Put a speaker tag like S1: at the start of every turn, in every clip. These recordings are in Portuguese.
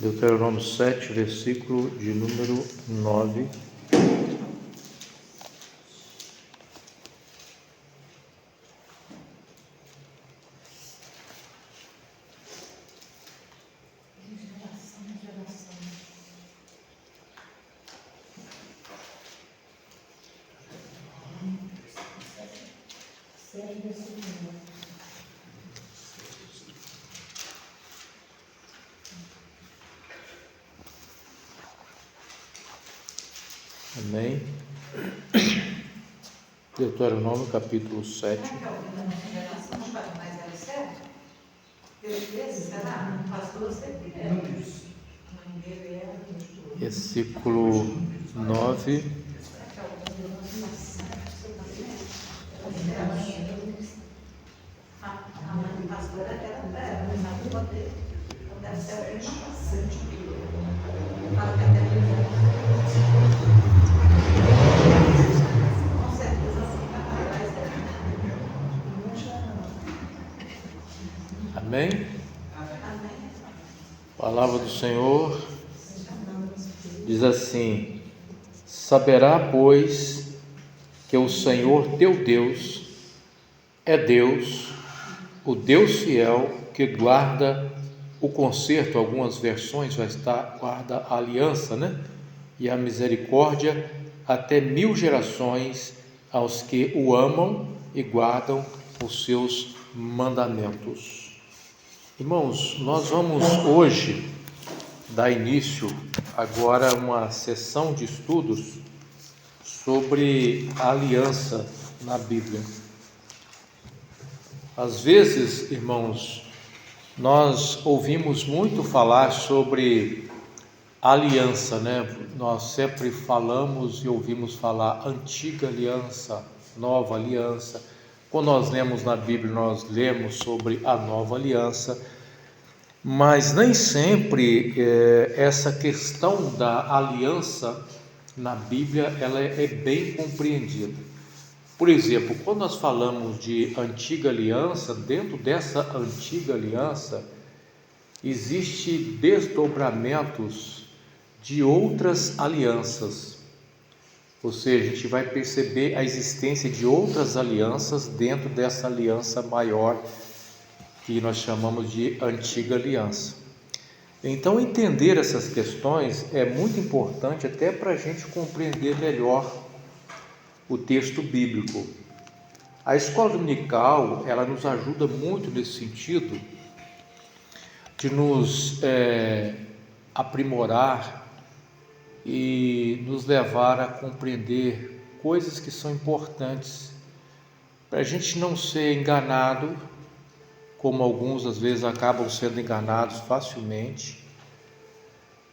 S1: Deuteronômio 7, versículo de número 9. Amém. Deuteronômio capítulo 7. Versículo 9. Amém? A palavra do Senhor diz assim: saberá, pois, que o Senhor teu Deus é Deus, o Deus fiel, que guarda o conserto. Algumas versões vai estar guarda a aliança, né? E a misericórdia até 1000 gerações aos que o amam e guardam os seus mandamentos. Irmãos, nós vamos hoje dar início agora a uma sessão de estudos sobre a aliança na Bíblia. Às vezes, irmãos, nós ouvimos muito falar sobre aliança, né? Nós sempre falamos e ouvimos falar antiga aliança, nova aliança. Quando nós lemos na Bíblia, nós lemos sobre a nova aliança, mas nem sempre essa questão da aliança na Bíblia ela é bem compreendida. Por exemplo, quando nós falamos de antiga aliança, dentro dessa antiga aliança existe desdobramentos de outras alianças, ou seja, a gente vai perceber a existência de outras alianças dentro dessa aliança maior que nós chamamos de antiga aliança. Então, entender essas questões é muito importante até para a gente compreender melhor o texto bíblico. A escola dominical, ela nos ajuda muito nesse sentido de nos aprimorar e nos levar a compreender coisas que são importantes para a gente não ser enganado, como alguns às vezes acabam sendo enganados facilmente,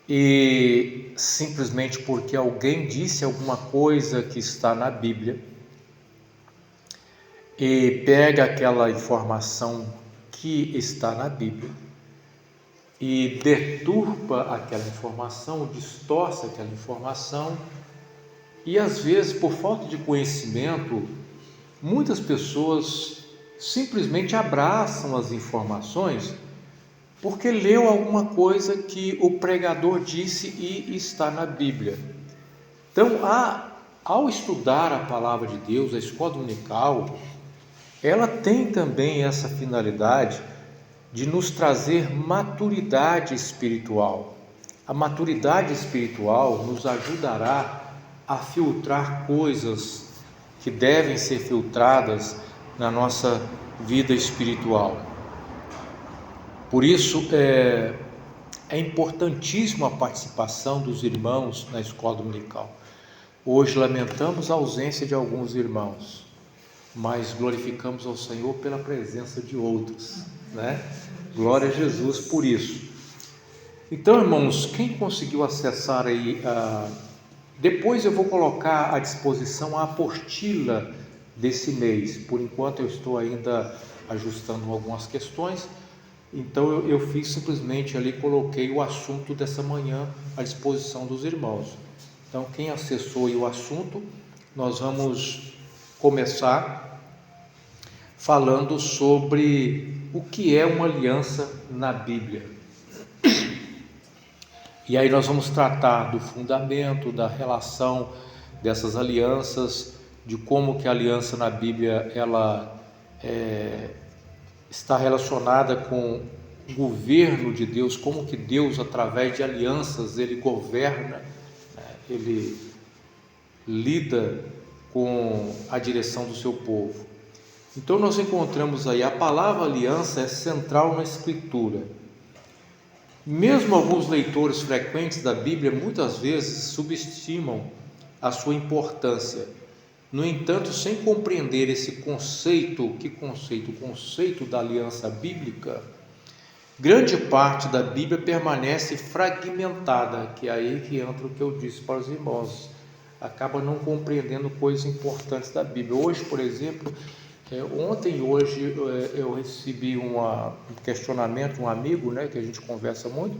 S1: e simplesmente porque alguém disse alguma coisa que está na Bíblia e pega aquela informação que está na Bíblia e deturpa aquela informação, distorce aquela informação, e às vezes por falta de conhecimento muitas pessoas simplesmente abraçam as informações porque leu alguma coisa que o pregador disse e está na Bíblia. Então, ao estudar a palavra de Deus, a escola dominical, ela tem também essa finalidade de nos trazer maturidade espiritual. A maturidade espiritual nos ajudará a filtrar coisas que devem ser filtradas na nossa vida espiritual. Por isso é importantíssima a participação dos irmãos na escola dominical. Hoje lamentamos a ausência de alguns irmãos, mas glorificamos ao Senhor pela presença de outros, né? Glória a Jesus por isso. Então, irmãos, quem conseguiu acessar aí, depois eu vou colocar à disposição a apostila desse mês. Por enquanto eu estou ainda ajustando algumas questões, então eu fiz simplesmente ali, coloquei o assunto dessa manhã à disposição dos irmãos. Então, quem acessou aí o assunto, nós vamos começar falando sobre o que é uma aliança na Bíblia. E aí nós vamos tratar do fundamento, da relação dessas alianças, de como que a aliança na Bíblia ela está relacionada com o governo de Deus, como que Deus, através de alianças, Ele governa, né? Ele lida com a direção do seu povo. Então nós encontramos aí, a palavra aliança é central na Escritura. Mesmo alguns leitores frequentes da Bíblia, muitas vezes subestimam a sua importância. No entanto, sem compreender esse conceito, que conceito? O conceito da aliança bíblica, grande parte da Bíblia permanece fragmentada, que é aí que entra o que eu disse para os irmãos, acaba não compreendendo coisas importantes da Bíblia. Hoje, por exemplo, ontem e hoje eu recebi um questionamento, um amigo, né, que a gente conversa muito,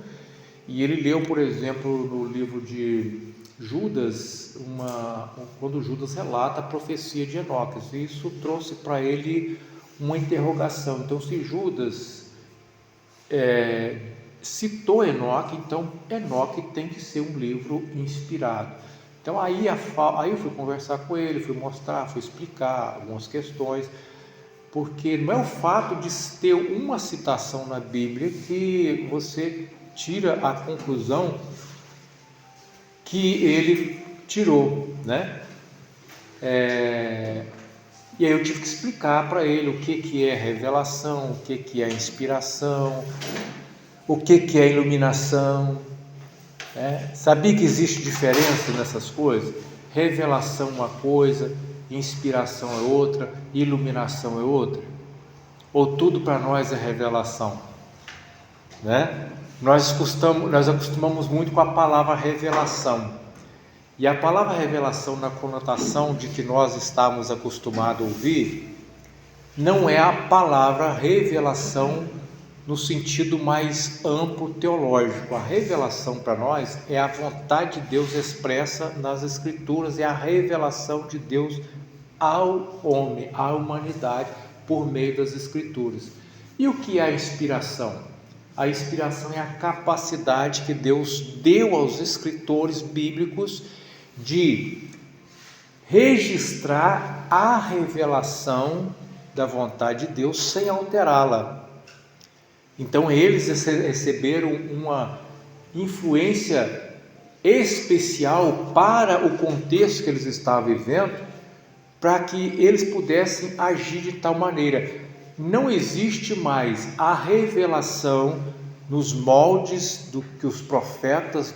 S1: e ele leu, por exemplo, no livro de Judas, quando Judas relata a profecia de Enoque, e isso trouxe para ele uma interrogação. Então, se Judas citou Enoque, então Enoque tem que ser um livro inspirado. Então aí eu fui conversar com ele, fui mostrar, fui explicar algumas questões, porque não é o fato de ter uma citação na Bíblia que você tira a conclusão que ele tirou, né? E aí eu tive que explicar para ele o que é revelação, o que é inspiração, o que é iluminação. Sabia que existe diferença nessas coisas? Revelação é uma coisa, inspiração é outra, iluminação é outra? Ou tudo para nós é revelação? Né? Nós acostumamos muito com a palavra revelação, e a palavra revelação, na conotação de que nós estamos acostumados a ouvir, não é a palavra revelação no sentido mais amplo teológico. A revelação para nós é a vontade de Deus expressa nas Escrituras, é a revelação de Deus ao homem, à humanidade, por meio das Escrituras. E o que é a inspiração? A inspiração é a capacidade que Deus deu aos escritores bíblicos de registrar a revelação da vontade de Deus sem alterá-la. Então eles receberam uma influência especial para o contexto que eles estavam vivendo, para que eles pudessem agir de tal maneira. Não existe mais a revelação nos moldes do que os profetas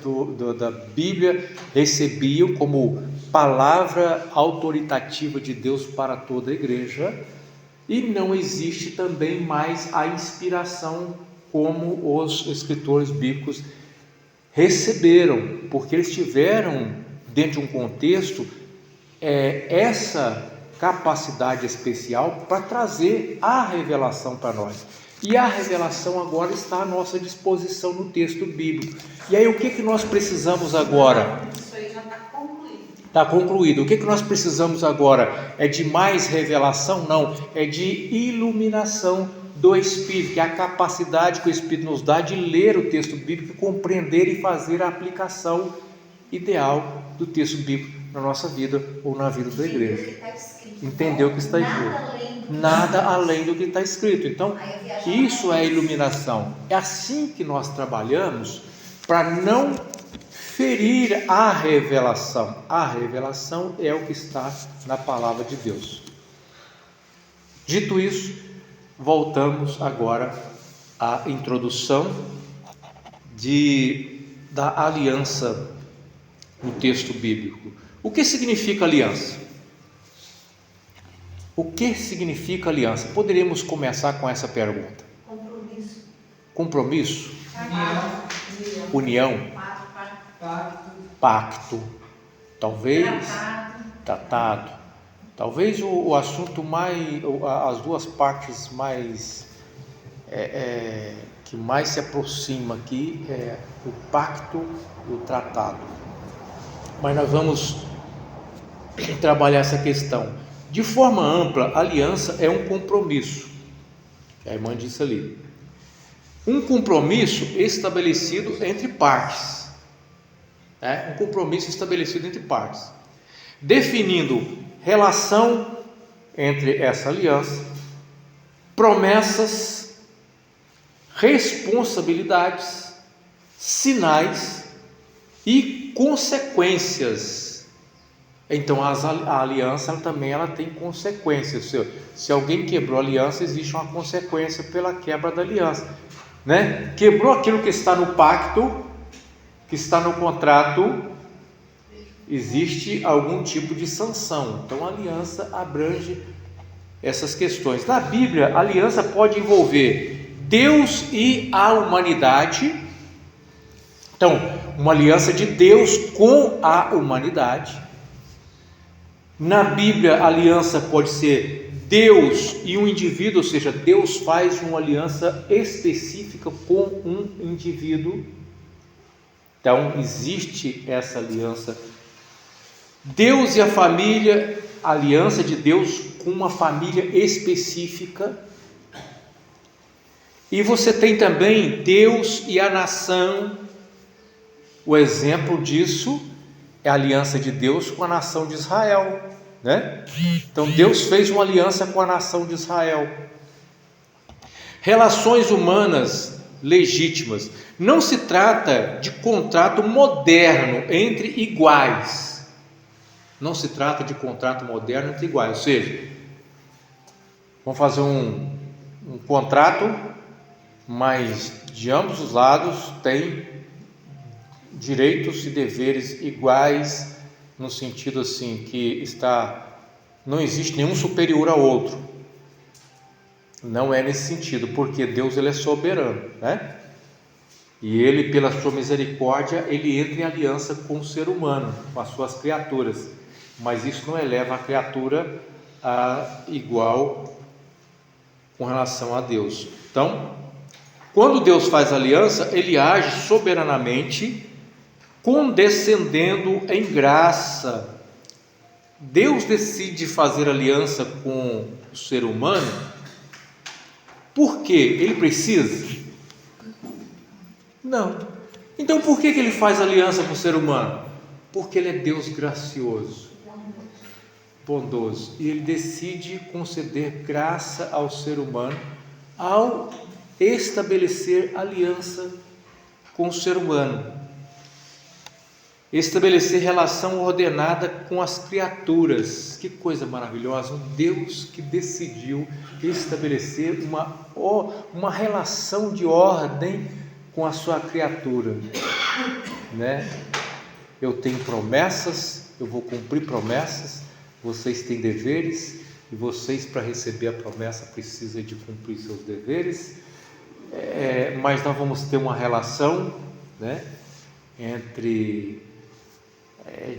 S1: da Bíblia recebiam como palavra autoritativa de Deus para toda a igreja, e não existe também mais a inspiração como os escritores bíblicos receberam, porque eles tiveram, dentro de um contexto, essa capacidade especial para trazer a revelação para nós. E a revelação agora está à nossa disposição no texto bíblico. E aí o que nós precisamos agora?
S2: Isso aí já está concluído.
S1: Está concluído. O que nós precisamos agora? É de mais revelação? Não, é de iluminação do Espírito, que é a capacidade que o Espírito nos dá de ler o texto bíblico, compreender e fazer a aplicação ideal do texto bíblico na nossa vida ou na vida da igreja. Entender o que está escrito. Nada além do que está escrito. Então, isso é iluminação. É assim que nós trabalhamos para não ferir a revelação. A revelação é o que está na palavra de Deus. Dito isso, voltamos agora à introdução da aliança no texto bíblico. O que significa aliança? O que significa aliança? Poderíamos começar com essa pergunta.
S2: Compromisso.
S1: Compromisso?
S2: União.
S1: Pacto. Talvez. Tratado. Talvez o assunto mais, as duas partes mais que mais se aproxima aqui é o pacto e o tratado. Mas nós vamos trabalhar essa questão. De forma ampla, a aliança é um compromisso. A irmã disse ali. Um compromisso estabelecido entre partes. Um compromisso estabelecido entre partes, definindo relação entre essa aliança, promessas, responsabilidades, sinais e consequências. Então a aliança ela tem consequências. Se alguém quebrou a aliança, existe uma consequência pela quebra da aliança, né? Quebrou aquilo que está no pacto, que está no contrato, existe algum tipo de sanção. Então a aliança abrange essas questões. Na Bíblia, a aliança pode envolver Deus e a humanidade. Então, uma aliança de Deus com a humanidade. Na Bíblia, a aliança pode ser Deus e um indivíduo, ou seja, Deus faz uma aliança específica com um indivíduo. Então, existe essa aliança. Deus e a família, a aliança de Deus com uma família específica. E você tem também Deus e a nação. O exemplo disso é a aliança de Deus com a nação de Israel, né? Então Deus fez uma aliança com a nação de Israel. Relações humanas legítimas. Não se trata de contrato moderno entre iguais. Não se trata de contrato moderno entre iguais. Ou seja, vamos fazer um contrato, mas de ambos os lados tem direitos e deveres iguais, no sentido assim que não existe nenhum superior ao outro. Não é nesse sentido, porque Deus ele é soberano, né? E ele, pela sua misericórdia, ele entra em aliança com o ser humano, com as suas criaturas, mas isso não eleva a criatura a igual com relação a Deus. Então, quando Deus faz aliança, ele age soberanamente, condescendendo em graça. Deus decide fazer aliança com o ser humano, por quê? Ele precisa? Não. Então por que ele faz aliança com o ser humano? Porque ele é Deus gracioso, bondoso, e ele decide conceder graça ao ser humano ao estabelecer aliança com o ser humano, estabelecer relação ordenada com as criaturas. Que coisa maravilhosa, um Deus que decidiu estabelecer uma relação de ordem com a sua criatura, né? Eu tenho promessas, eu vou cumprir promessas, vocês têm deveres, e vocês, para receber a promessa, precisam de cumprir seus deveres, mas nós vamos ter uma relação, né,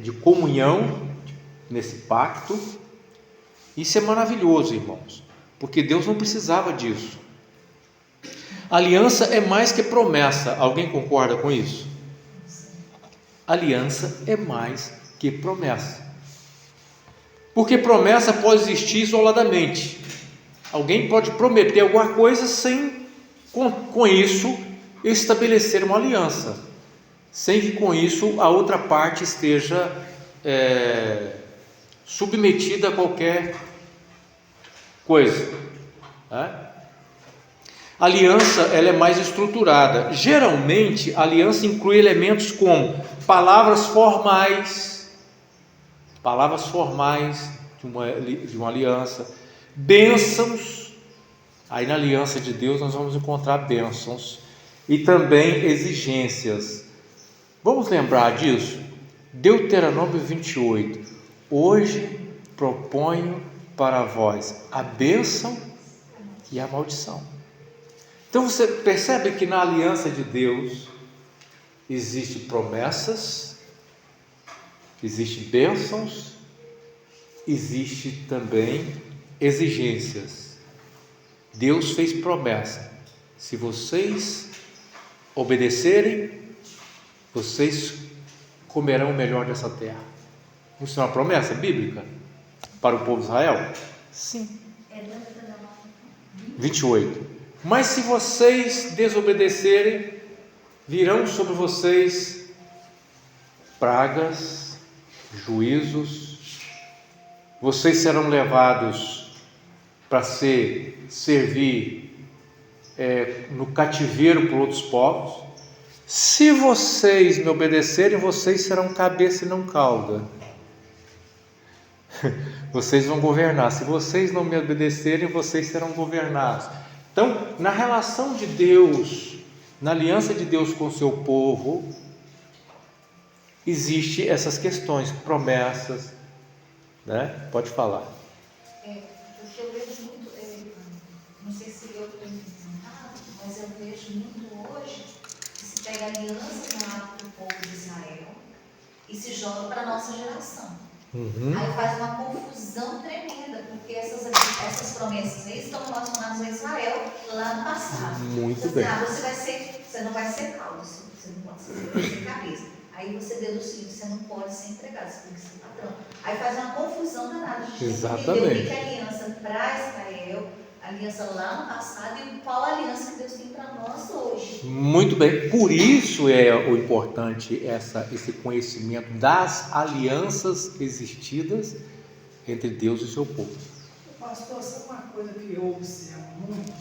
S1: de comunhão nesse pacto. Isso é maravilhoso, irmãos, porque Deus não precisava disso. Aliança é mais que promessa. Alguém concorda com isso? Aliança é mais que promessa, porque promessa pode existir isoladamente. Alguém pode prometer alguma coisa sem com isso estabelecer uma aliança, sem que com isso a outra parte esteja submetida a qualquer coisa, né? A aliança ela é mais estruturada. Geralmente a aliança inclui elementos como palavras formais de uma aliança, bênçãos. Aí na aliança de Deus nós vamos encontrar bênçãos e também exigências. Vamos lembrar disso? Deuteronômio 28. Hoje proponho para vós a bênção e a maldição. Então você percebe que na aliança de Deus existem promessas, existem bênçãos, existem também exigências. Deus fez promessa: se vocês obedecerem, vocês comerão o melhor dessa terra. Isso é uma promessa bíblica para o povo de Israel? Sim. 28. Mas se vocês desobedecerem, virão sobre vocês pragas, juízos. Vocês serão levados para servir no cativeiro por outros povos. Se vocês me obedecerem, vocês serão cabeça e não cauda. Vocês vão governar. Se vocês não me obedecerem, vocês serão governados. Então, na relação de Deus, na aliança de Deus com o seu povo, existe essas questões, promessas, né? Pode falar.
S2: Porque eu vejo muito, não sei se eu estou ensinado, mas eu vejo muito hoje que se pega aliança do povo de Israel e se joga para a nossa geração. Aí faz uma confusão tremenda, porque essas promessas aí estão relacionadas a Israel lá no passado.
S1: Muito bem.
S2: Você não vai ser cauda, você não pode ser, você vai ser cabeça. Aí você deduz o seguinte, você não pode ser empregado, você tem que ser patrão. Aí faz uma confusão danada. A gente
S1: Exatamente.
S2: tem que entender o que é aliança para Israel, aliança lá no passado e qual a aliança que Deus tem para nós hoje.
S1: Muito bem, por isso é o importante esse conhecimento das alianças existidas entre Deus e seu povo.
S3: Pastor, sabe uma coisa que eu observo muito?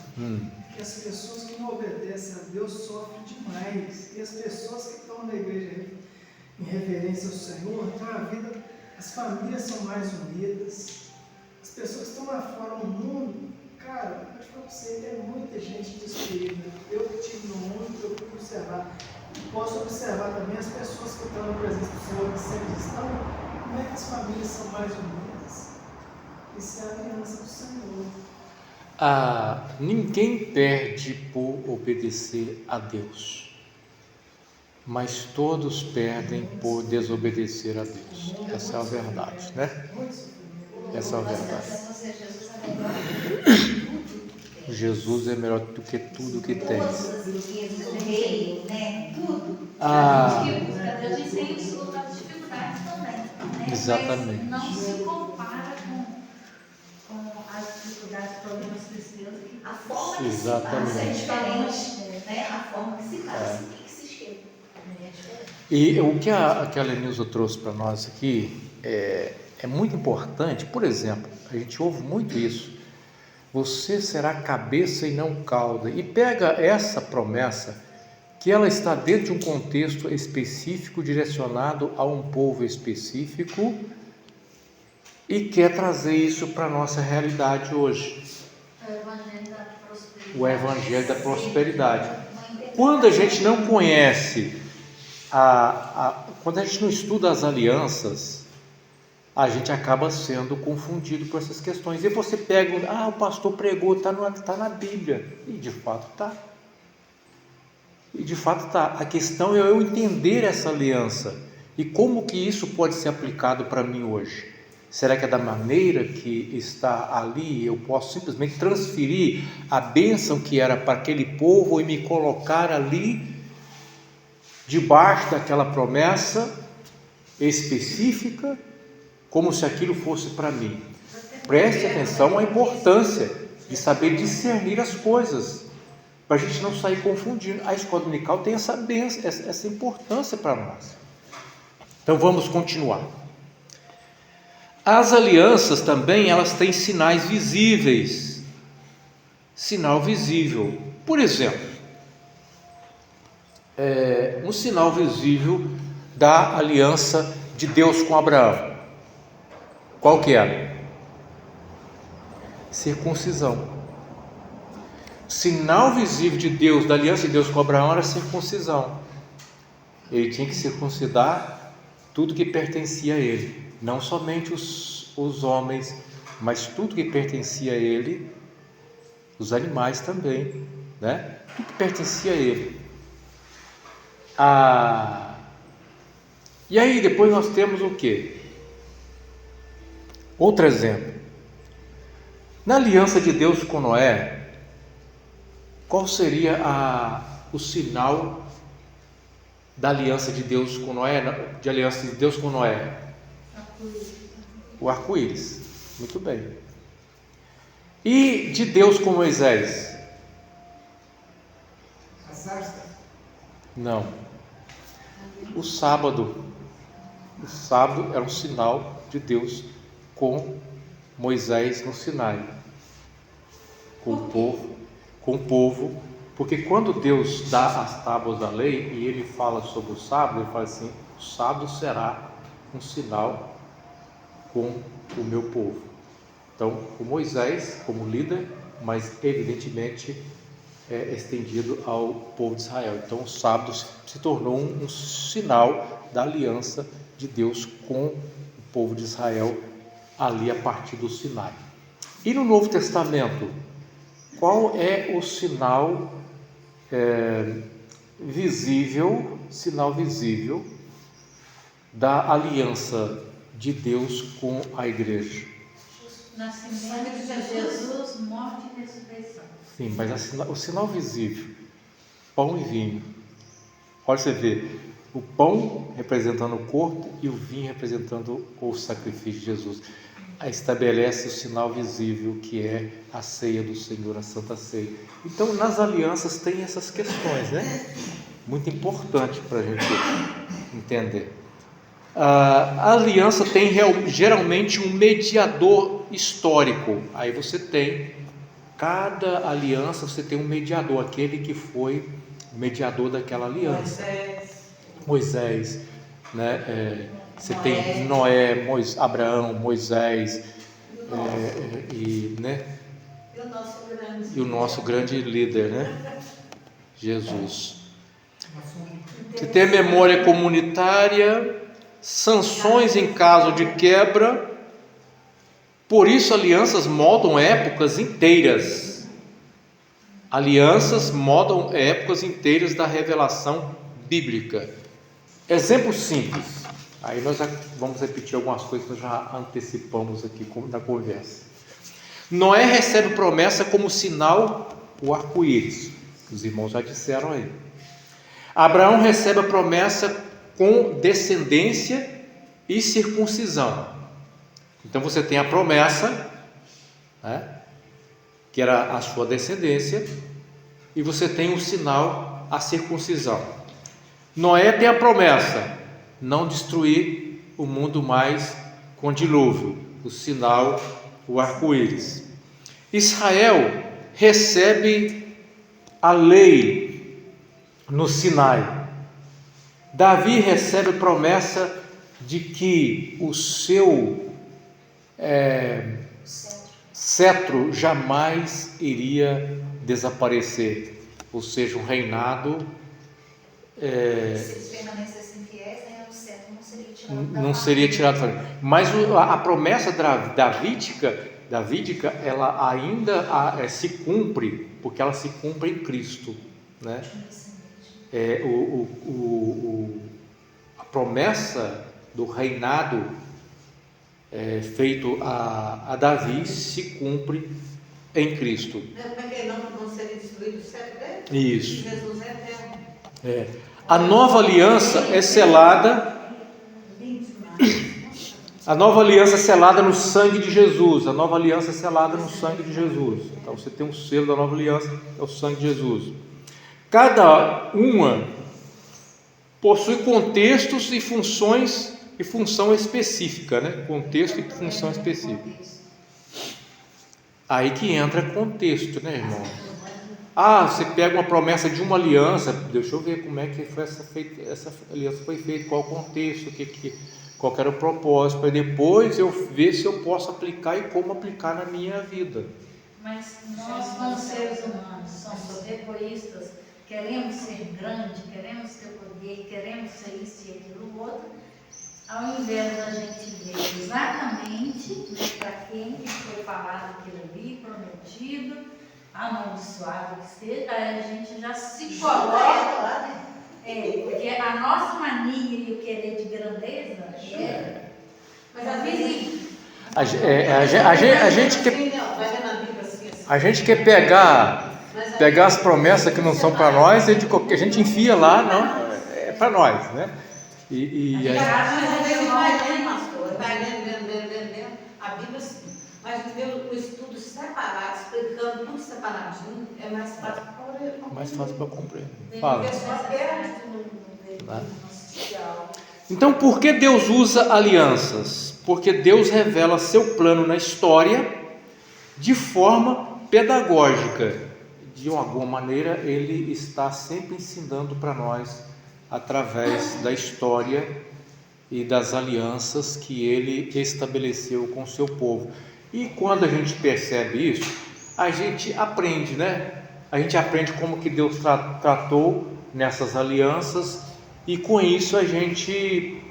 S3: Que as pessoas que não obedecem a Deus sofrem demais. E as pessoas que estão na igreja em reverência ao Senhor, então a vida, as famílias são mais unidas. As pessoas que estão lá fora no mundo, cara, eu acho que você tem muita gente destruída. Eu que estive no mundo, eu pude observar. E posso observar também as pessoas que estão na presença do Senhor, que sempre estão, como é que as famílias são mais unidas. Isso é a aliança do Senhor.
S1: Ninguém perde por obedecer a Deus, mas todos perdem por desobedecer a Deus. Essa é a verdade, né? Essa é a verdade. Jesus é melhor do que tudo que tem.
S2: Rei, né? Tudo.
S1: Ah.
S2: A gente tem as dificuldades também. Né?
S1: Exatamente.
S2: Mas não se compara com as dificuldades, problemas cristãos. A forma que se passa é diferente, né? A forma que se passa, que se chega. É diferente.
S1: E o que a Lenilza trouxe para nós aqui é muito importante. Por exemplo, a gente ouve muito isso. Você será cabeça e não cauda. E pega essa promessa, que ela está dentro de um contexto específico, direcionado a um povo específico, e quer trazer isso para a nossa realidade hoje. O Evangelho da Prosperidade. Quando a gente não conhece, quando a gente não estuda as alianças, a gente acaba sendo confundido por essas questões. E você pega, o pastor pregou, está na Bíblia. E de fato está. A questão é eu entender essa aliança. E como que isso pode ser aplicado para mim hoje? Será que é da maneira que está ali? Eu posso simplesmente transferir a bênção que era para aquele povo e me colocar ali, debaixo daquela promessa específica, como se aquilo fosse para mim? Preste atenção à importância de saber discernir as coisas, para a gente não sair confundindo. A escola dominical tem essa bênção, essa importância para nós. Então vamos continuar. As alianças também, elas têm sinais visíveis. Sinal visível. Por exemplo, um sinal visível da aliança de Deus com Abraão. Qual que era? Circuncisão. Sinal visível de Deus, da aliança de Deus com Abraão, era a circuncisão. Ele tinha que circuncidar tudo que pertencia a ele, não somente os homens, mas tudo que pertencia a ele, os animais também, né? Tudo que pertencia a ele. E aí depois nós temos o quê? Outro exemplo. Na aliança de Deus com Noé, qual seria o sinal da aliança de Deus com Noé? De aliança de Deus com Noé? O arco-íris. Muito bem. E de Deus com Moisés?
S3: As astas.
S1: Não. O sábado. O sábado era um sinal de Deus com Moisés no Sinai, com o povo, porque quando Deus dá as tábuas da lei e ele fala sobre o sábado, ele fala assim: o sábado será um sinal com o meu povo. Então, o Moisés como líder, mas evidentemente é estendido ao povo de Israel. Então, o sábado se tornou um sinal da aliança de Deus com o povo de Israel ali a partir do Sinai. E no Novo Testamento, qual é o sinal visível da aliança de Deus com a igreja?
S4: Nascimento de Jesus, morte e ressurreição.
S1: Sim, mas o sinal visível, pão e vinho. Olha, você vê, o pão representando o corpo e o vinho representando o sacrifício de Jesus. Aí estabelece o sinal visível que é a ceia do Senhor, a Santa Ceia. Então, nas alianças tem essas questões, né? Muito importante para a gente entender. A aliança tem geralmente um mediador histórico. Aí você tem, cada aliança você tem um mediador, aquele que foi o mediador daquela aliança. Moisés, né? Você tem Noé, Abraão, Moisés, né? E o nosso grande líder, né? Jesus. Você tem a memória comunitária, sanções em caso de quebra. Por isso, alianças moldam épocas inteiras. Alianças moldam épocas inteiras da revelação bíblica. Exemplo simples. Aí nós já vamos repetir algumas coisas que nós já antecipamos aqui na conversa. Noé recebe promessa como sinal o arco-íris. Os irmãos já disseram aí. Abraão recebe a promessa com descendência e circuncisão. Então você tem a promessa, né, que era a sua descendência, e você tem o sinal, a circuncisão. Noé tem a promessa: não destruir o mundo mais com dilúvio, o sinal, o arco-íris. Israel recebe a lei no Sinai. Davi recebe a promessa de que o seu cetro jamais iria desaparecer, ou seja, um reinado.
S2: Se eles permanecessem fiéis, né, o cetro não seria tirado da
S1: Não seria tirado. Mas a promessa davídica, ela ainda se cumpre, porque ela se cumpre em Cristo, né? A promessa do reinado feito a Davi se cumpre em Cristo.
S4: Porque não seria destruído o cetro dele?
S1: Isso.
S4: Jesus é eterno.
S1: A nova aliança é selada. A nova aliança é selada no sangue de Jesus. A nova aliança é selada no sangue de Jesus. Então você tem um selo da nova aliança, é o sangue de Jesus. Cada uma possui contextos e funções e função específica, né? Contexto e função específica. Aí que entra contexto, né, irmão? Você pega uma promessa de uma aliança, deixa eu ver como é que foi essa aliança foi feita, qual o contexto, qual era o propósito, para depois eu ver se eu posso aplicar e como aplicar na minha vida.
S4: Mas nós, como seres humanos, somos egoístas, queremos ser grande, queremos ter poder, queremos ser isso e aquilo outro, ao invés da gente ver exatamente para quem foi falado aquilo ali, prometido, amaldiçoado que seja, aí a gente já se coloca. Porque a nossa mania e o querer de grandeza mas às vezes
S1: a gente quer pegar as promessas que não são para nós e a gente enfia lá, não, é para nós, né?
S4: Vai lendo a Bíblia sim, mas o estudo separado, explicando tudo separadinho, é mais fácil para compreender.
S1: Mais fácil para compreender. Fala. Então, por que Deus usa alianças? Porque Deus revela seu plano na história de forma pedagógica. De alguma maneira, Ele está sempre ensinando para nós através da história e das alianças que Ele estabeleceu com o seu povo. E quando a gente percebe isso, a gente aprende, né? A gente aprende como que Deus tratou nessas alianças, e com isso a gente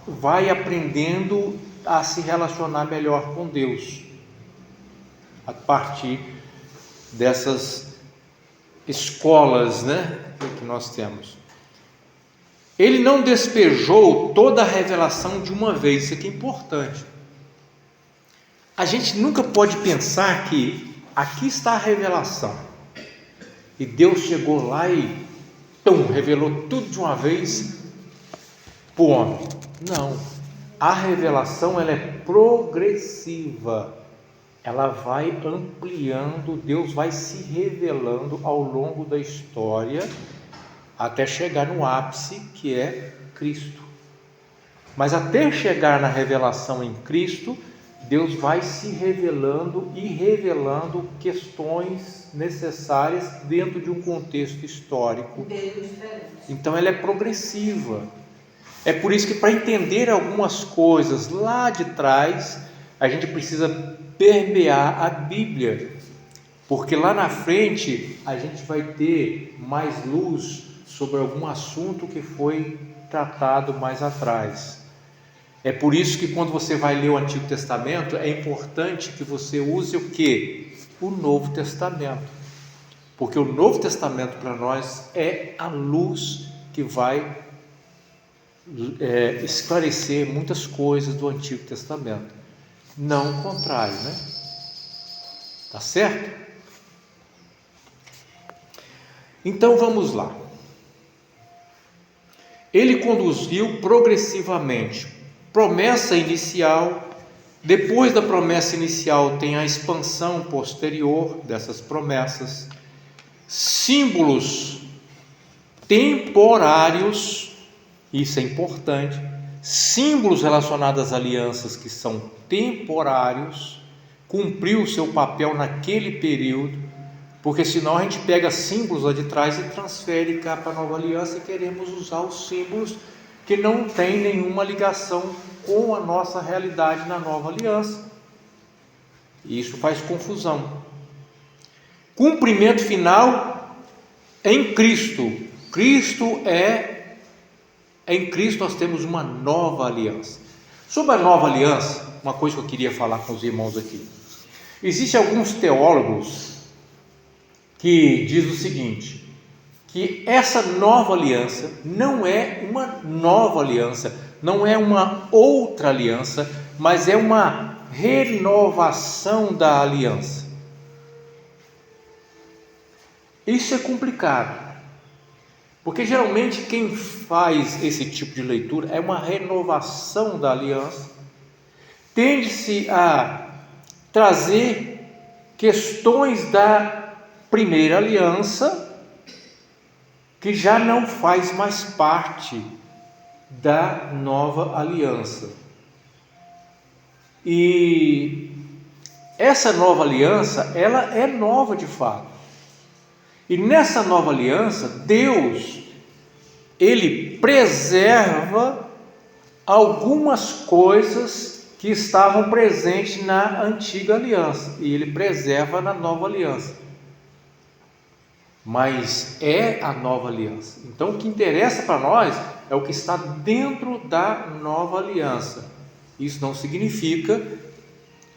S1: vai aprendendo a se relacionar melhor com Deus, a partir dessas escolas, né, que nós temos. Ele não despejou toda a revelação de uma vez, isso aqui é importante. A gente nunca pode pensar que aqui está a revelação, e Deus chegou lá e revelou tudo de uma vez para o homem. Não, a revelação ela é progressiva, ela vai ampliando, Deus vai se revelando ao longo da história, até chegar no ápice que é Cristo. Mas até chegar na revelação em Cristo, Deus vai se revelando e revelando questões necessárias dentro de um contexto histórico. Então ela é progressiva. É por isso que, para entender algumas coisas lá de trás, a gente precisa permear a Bíblia, porque lá na frente a gente vai ter mais luz sobre algum assunto que foi tratado mais atrás. É por isso que, quando você vai ler o Antigo Testamento, é importante que você use o quê? O Novo Testamento, porque o Novo Testamento para nós é a luz que vai esclarecer muitas coisas do Antigo Testamento, não o contrário, né? Tá certo? Então vamos lá. Ele conduziu progressivamente, promessa inicial, depois da promessa inicial tem a expansão posterior dessas promessas, símbolos temporários, isso é importante, símbolos relacionados às alianças que são temporários, cumpriu o seu papel naquele período, porque senão a gente pega símbolos lá de trás e transfere cá para a nova aliança, e queremos usar os símbolos que não tem nenhuma ligação com a nossa realidade na nova aliança, e isso faz confusão. Cumprimento final em Cristo. Em Cristo nós temos uma nova aliança. Sobre a nova aliança, uma coisa que eu queria falar com os irmãos aqui. Existem alguns teólogos que dizem o seguinte, que essa nova aliança não é uma nova aliança, não é uma outra aliança, mas é uma renovação da aliança. Isso é complicado, porque geralmente quem faz esse tipo de leitura é uma renovação da aliança, tende-se a trazer questões da primeira aliança que já não faz mais parte da nova aliança. E essa nova aliança, ela é nova de fato. E nessa nova aliança, Deus, Ele preserva algumas coisas que estavam presentes na antiga aliança, e Ele preserva na nova aliança. Mas é a nova aliança. Então o que interessa para nós é o que está dentro da nova aliança. Isso não significa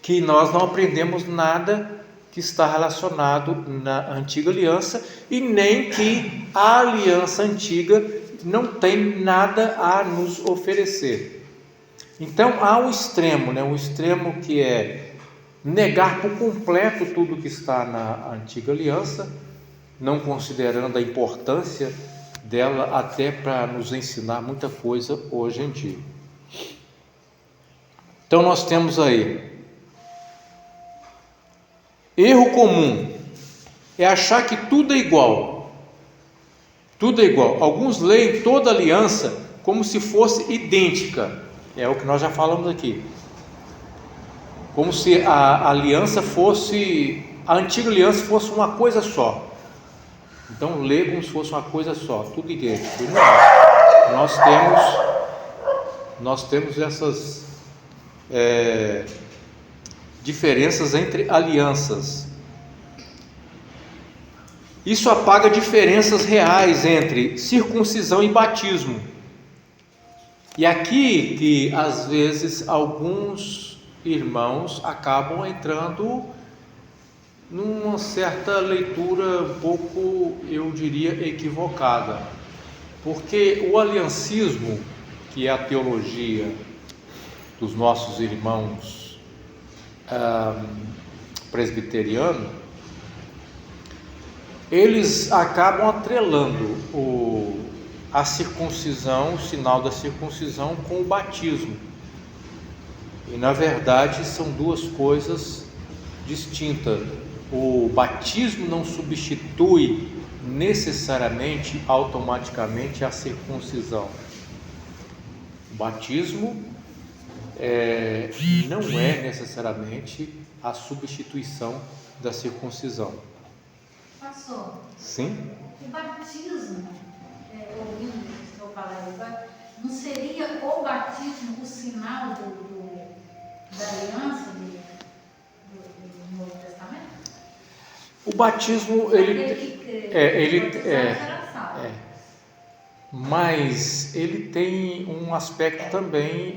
S1: que nós não aprendemos nada que está relacionado na antiga aliança, e nem que a aliança antiga não tem nada a nos oferecer. Então há um extremo, um extremo que é negar por completo tudo que está na antiga aliança, não considerando a importância dela até para nos ensinar muita coisa hoje em dia. Então nós temos aí erro comum é achar que tudo é igual. Tudo é igual. Alguns leem toda aliança como se fosse idêntica, é o que nós já falamos aqui, como se a aliança fosse, a antiga aliança fosse uma coisa só. Então lê como se fosse uma coisa só, tudo idêntico. Não, nós temos essas diferenças entre alianças. Isso apaga diferenças reais entre circuncisão e batismo. E aqui que às vezes alguns irmãos acabam entrando numa certa leitura um pouco, eu diria, equivocada, porque o aliancismo, que é a teologia dos nossos irmãos presbiterianos, eles acabam atrelando a circuncisão, o sinal da circuncisão, com o batismo, e na verdade são duas coisas distintas. O batismo não substitui necessariamente, automaticamente, a circuncisão. O batismo não é necessariamente a substituição da circuncisão.
S4: Pastor,
S1: Sim?
S4: o batismo, ouvindo o senhor falar, não seria o batismo o sinal da aliança do Novo Testamento?
S1: O batismo, mas ele tem um aspecto também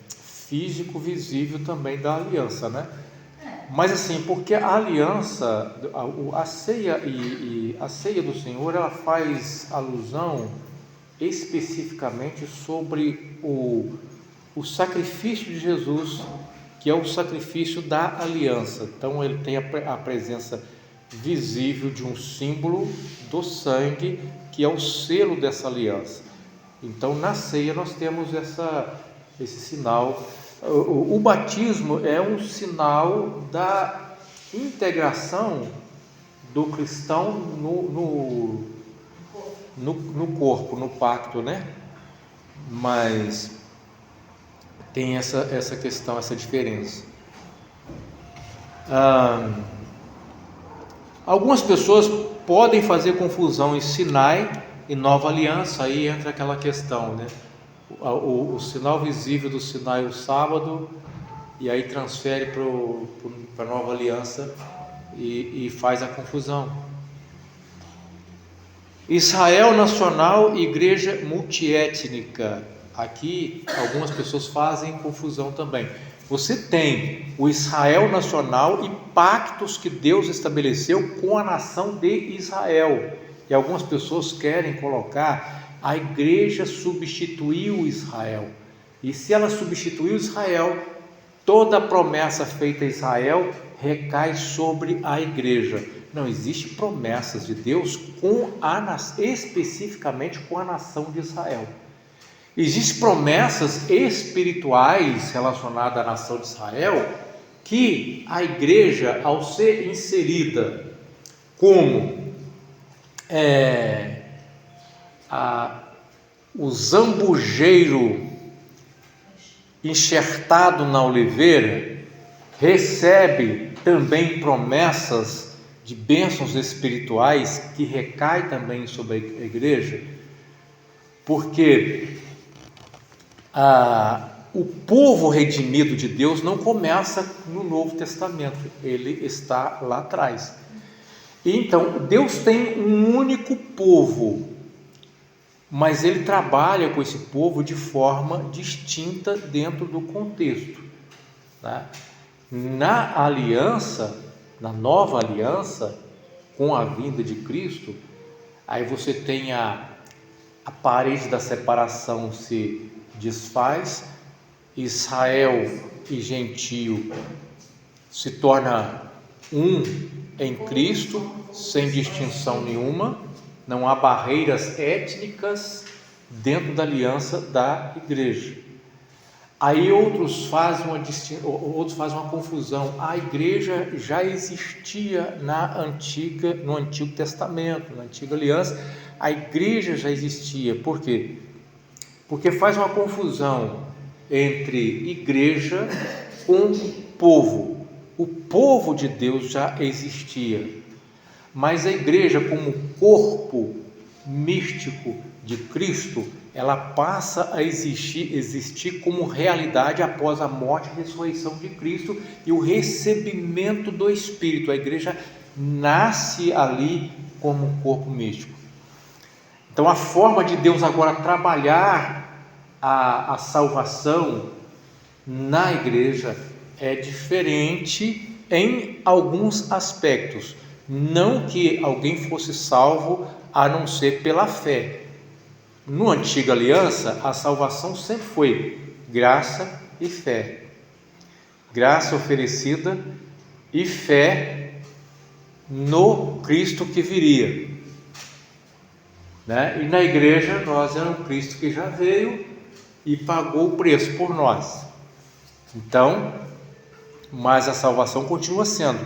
S1: físico, visível também da aliança, né? Mas assim, porque a aliança, a ceia e a ceia do Senhor, ela faz alusão especificamente sobre o sacrifício de Jesus, que é o sacrifício da aliança. Então ele tem a presença visível de um símbolo do sangue, que é o selo dessa aliança. Então na ceia nós temos esse sinal. O batismo é um sinal da integração do cristão no corpo, no pacto, né? Mas tem essa questão, essa diferença. Algumas pessoas podem fazer confusão em Sinai e Nova Aliança. Aí entra aquela questão, né? O sinal visível do Sinai é o sábado, e aí transfere para a Nova Aliança e faz a confusão. Israel nacional e igreja multiétnica. Aqui algumas pessoas fazem confusão também. Você tem o Israel nacional e pactos que Deus estabeleceu com a nação de Israel. E algumas pessoas querem colocar a igreja substituiu Israel. E se ela substituiu Israel, toda a promessa feita a Israel recai sobre a igreja. Não existe promessas de Deus especificamente com a nação de Israel. Existem promessas espirituais relacionadas à nação de Israel, que a igreja, ao ser inserida como o zambujeiro enxertado na oliveira, recebe também promessas de bênçãos espirituais que recai também sobre a igreja, porque o povo redimido de Deus não começa no Novo Testamento, ele está lá atrás. Então Deus tem um único povo, mas ele trabalha com esse povo de forma distinta dentro do contexto, né? Na aliança, na nova aliança, com a vinda de Cristo, aí você tem a parede da separação se desfaz, Israel e gentio se torna um em Cristo, sem distinção nenhuma, não há barreiras étnicas dentro da aliança da igreja. Aí outros fazem uma confusão. A igreja já existia no Antigo Testamento, na Antiga Aliança, a igreja já existia. Por quê? porque faz uma confusão entre igreja com povo. O povo de Deus já existia, mas a igreja, como corpo místico de Cristo, ela passa a existir como realidade após a morte e ressurreição de Cristo e o recebimento do Espírito. A igreja nasce ali como um corpo místico. Então, a forma de Deus agora trabalhar a salvação na igreja é diferente em alguns aspectos. Não que alguém fosse salvo a não ser pela fé. No Antiga Aliança, a salvação sempre foi graça e fé. Graça oferecida e fé no Cristo que viria. E na igreja nós éramos um Cristo que já veio e pagou o preço por nós. Então, mas a salvação continua sendo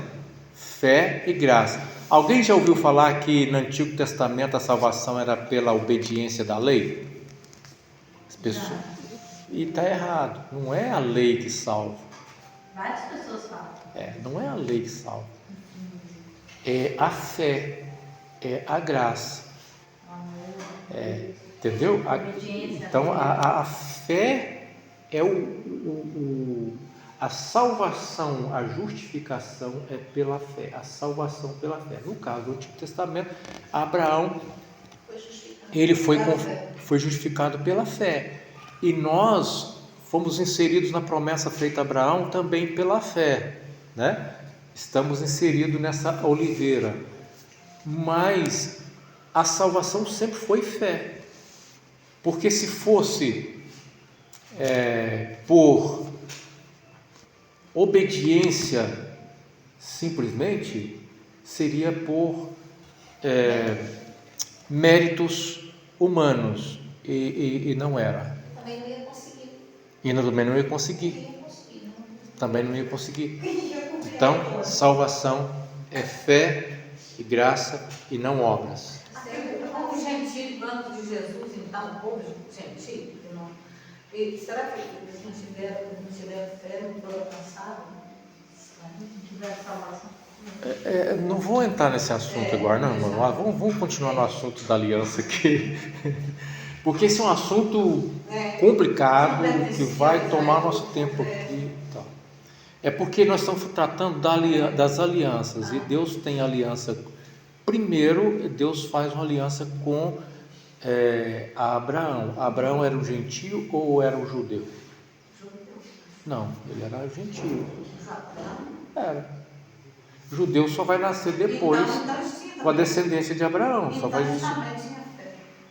S1: fé e graça. Alguém já ouviu falar que no Antigo Testamento a salvação era pela obediência da lei? As pessoas... E está errado. Não é a lei que salva.
S4: Várias pessoas falam.
S1: Não é a lei que salva. É a fé, é a graça. Entendeu? Então a fé é a salvação, a justificação é pela fé, a salvação pela fé. No caso do Antigo Testamento, Abraão ele foi justificado pela fé, e nós fomos inseridos na promessa feita a Abraão também pela fé, Estamos inseridos nessa oliveira, mas a salvação sempre foi fé, porque se fosse por obediência simplesmente, seria por méritos humanos, e não era.
S2: Também não ia conseguir.
S1: E também não ia conseguir. Também não ia conseguir. Então, salvação é fé e graça e não obras.
S5: O povo gentil, antes de Jesus, então, o povo gentil, e será que eles não tiveram fé, não foram alcançados? Não tiveram salvação?
S1: Não vou entrar nesse assunto agora, não, irmão. Vamos continuar no assunto da aliança aqui, porque esse é um assunto complicado que vai tomar nosso tempo aqui. É porque nós estamos tratando das alianças, e Deus tem aliança. Primeiro, Deus faz uma aliança com Abraão. Abraão era um gentio ou era um judeu? Não, ele era gentio. Era. Judeu só vai nascer depois, com a descendência de Abraão. Só vai existir.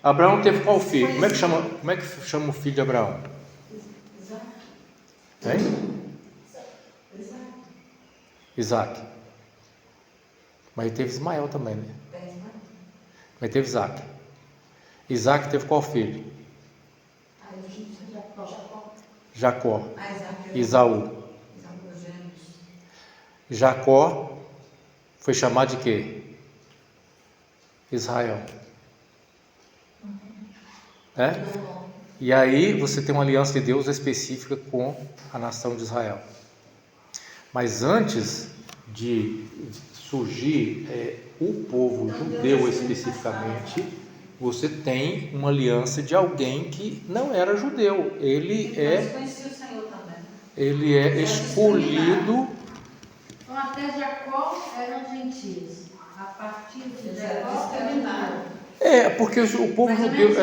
S1: Abraão teve qual filho? Como é que chama o filho de Abraão? Isaac. Mas ele teve Ismael também, Mas teve Isaac. Isaac teve qual filho? Jacó. Esaú. Jacó foi chamado de quê? Israel. E aí você tem uma aliança de Deus específica com a nação de Israel. Mas antes de surgir o povo judeu especificamente, você tem uma aliança de alguém que não era judeu. Ele é escolhido.
S4: Então até Jacó eram gentios. A partir de Jacó
S1: Porque o povo judeu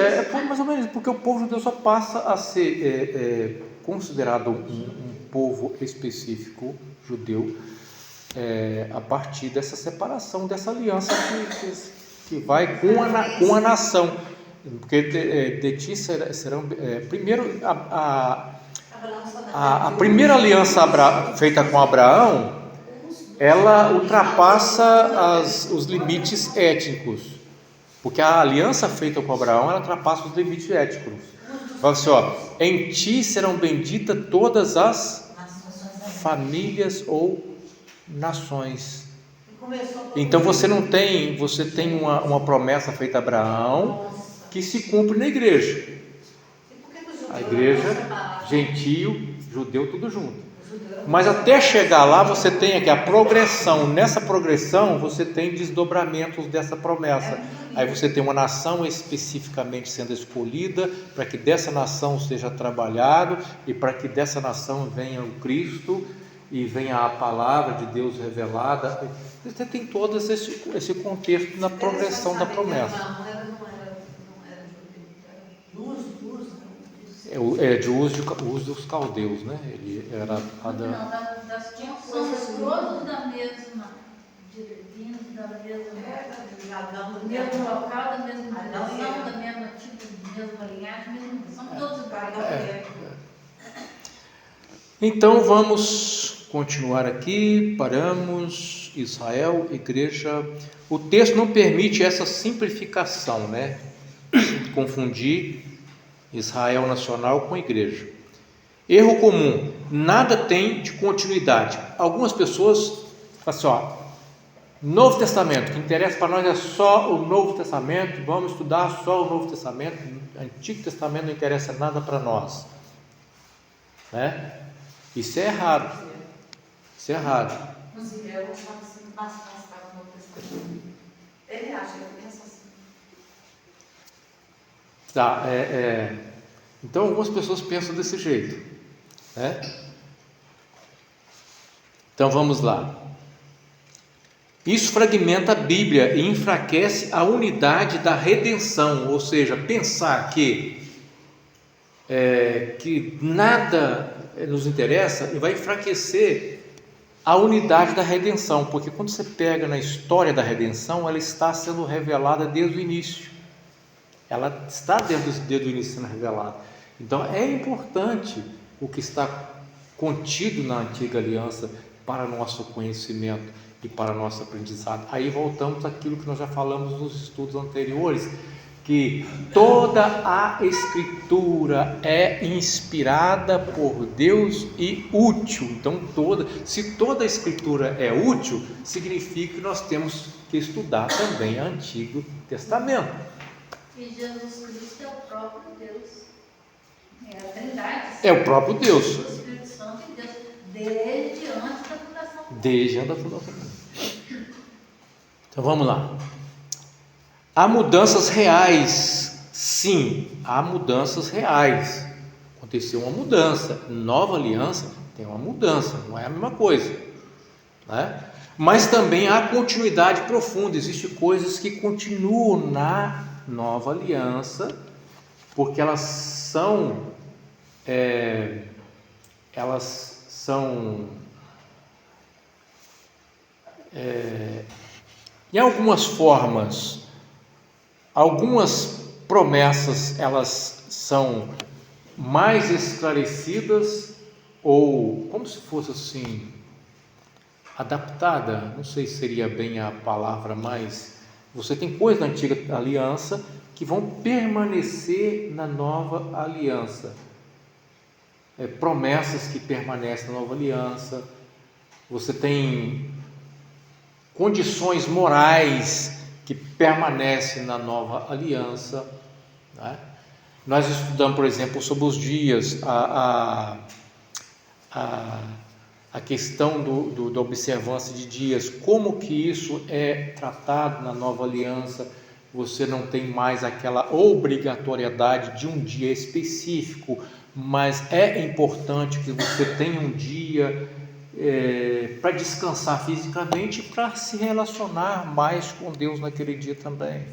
S1: mais ou menos, porque o povo judeu só passa a ser considerado um povo específico judeu a partir dessa separação, dessa aliança que vai com a nação, porque de ti serão primeiro a primeira aliança feita com Abraão, ela ultrapassa os limites étnicos, porque a aliança feita com Abraão, ela ultrapassa os limites étnicos. Fala assim, em ti serão benditas todas as famílias ou nações. Então você tem uma promessa feita a Abraão que se cumpre na igreja.
S5: E por que
S1: A igreja, gentio, judeu, tudo junto. Mas até chegar lá você tem aqui a progressão. Nessa progressão você tem desdobramentos dessa promessa. Aí você tem uma nação especificamente sendo escolhida para que dessa nação seja trabalhado e para que dessa nação venha o Cristo e venha a palavra de Deus revelada. Você tem todo esse contexto na progressão da promessa.
S5: Não era
S1: De uso dos caldeus, né? Ele era
S4: das pessoas todas da mesma, vindo da mesmo local, da mesma nação, da mesma tipo, da mesma linhagem, são todos iguais.
S1: Então vamos continuar aqui. Paramos. Israel, igreja. O texto não permite essa simplificação, né? Confundir Israel nacional com igreja. Erro comum: nada tem de continuidade. Algumas pessoas falam assim, Novo Testamento, o que interessa para nós é só o Novo Testamento, vamos estudar só o Novo Testamento, o Antigo Testamento não interessa nada para nós, né? Isso é errado. Isso é errado.
S5: Inclusive, eu achava assim, bastante no Novo Testamento. Ele acha, eu penso assim.
S1: Tá, então algumas pessoas pensam desse jeito, né? Então vamos lá. Isso fragmenta a Bíblia e enfraquece a unidade da redenção, ou seja, pensar que nada nos interessa e vai enfraquecer a unidade da redenção, porque quando você pega na história da redenção, ela está sendo revelada desde o início. Ela está desde o início sendo revelada. Então é importante o que está contido na antiga aliança para nosso conhecimento e para nosso aprendizado. Aí voltamos àquilo que nós já falamos nos estudos anteriores, que toda a Escritura é inspirada por Deus e útil. Então se toda a Escritura é útil, significa que nós temos que estudar também o Antigo Testamento.
S4: E Jesus Cristo é o próprio Deus, é a Trindade.
S1: É o próprio Deus.
S4: O Espírito Santo de Deus, desde antes da fundação.
S1: Desde antes da fundação. Então vamos lá. Há mudanças reais, sim, há mudanças reais. Aconteceu uma mudança, nova aliança tem uma mudança, não é a mesma coisa, né? Mas também há continuidade profunda. Existem coisas que continuam na nova aliança, porque elas são em algumas formas, algumas promessas elas são mais esclarecidas ou como se fosse assim adaptada, não sei se seria bem a palavra, mas você tem coisas da antiga aliança que vão permanecer na nova aliança, promessas que permanecem na nova aliança. Você tem condições morais que permanecem na nova aliança, né? Nós estudamos, por exemplo, sobre os dias, a questão da observância de dias, como que isso é tratado na nova aliança. Você não tem mais aquela obrigatoriedade de um dia específico, mas é importante que você tenha um dia para descansar fisicamente e para se relacionar mais com Deus naquele dia também.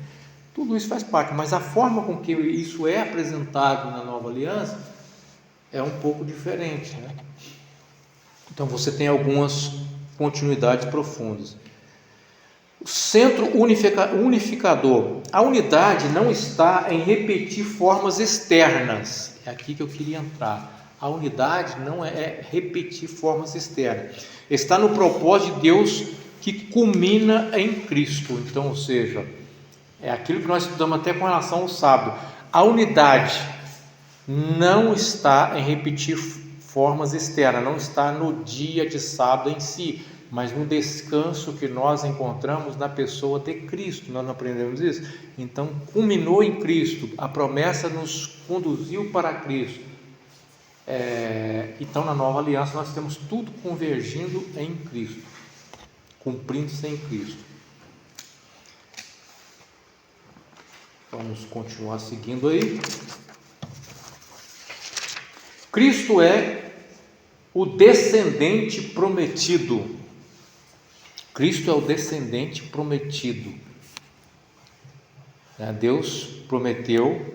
S1: Tudo isso faz parte, mas a forma com que isso é apresentado na nova aliança é um pouco diferente, né? Então você tem algumas continuidades profundas. O centro unificador. A unidade não está em repetir formas externas. É aqui que eu queria entrar. A unidade não é repetir formas externas. Está no propósito de Deus que culmina em Cristo. Então, ou seja, é aquilo que nós estudamos até com relação ao sábado. A unidade não está em repetir formas externas, não está no dia de sábado em si, mas no descanso que nós encontramos na pessoa de Cristo. Nós não aprendemos isso? Então, culminou em Cristo, a promessa nos conduziu para Cristo. Então, na nova aliança, nós temos tudo convergindo em Cristo, cumprindo-se em Cristo. Vamos continuar seguindo aí. Cristo é o descendente prometido. Cristo é o descendente prometido. Deus prometeu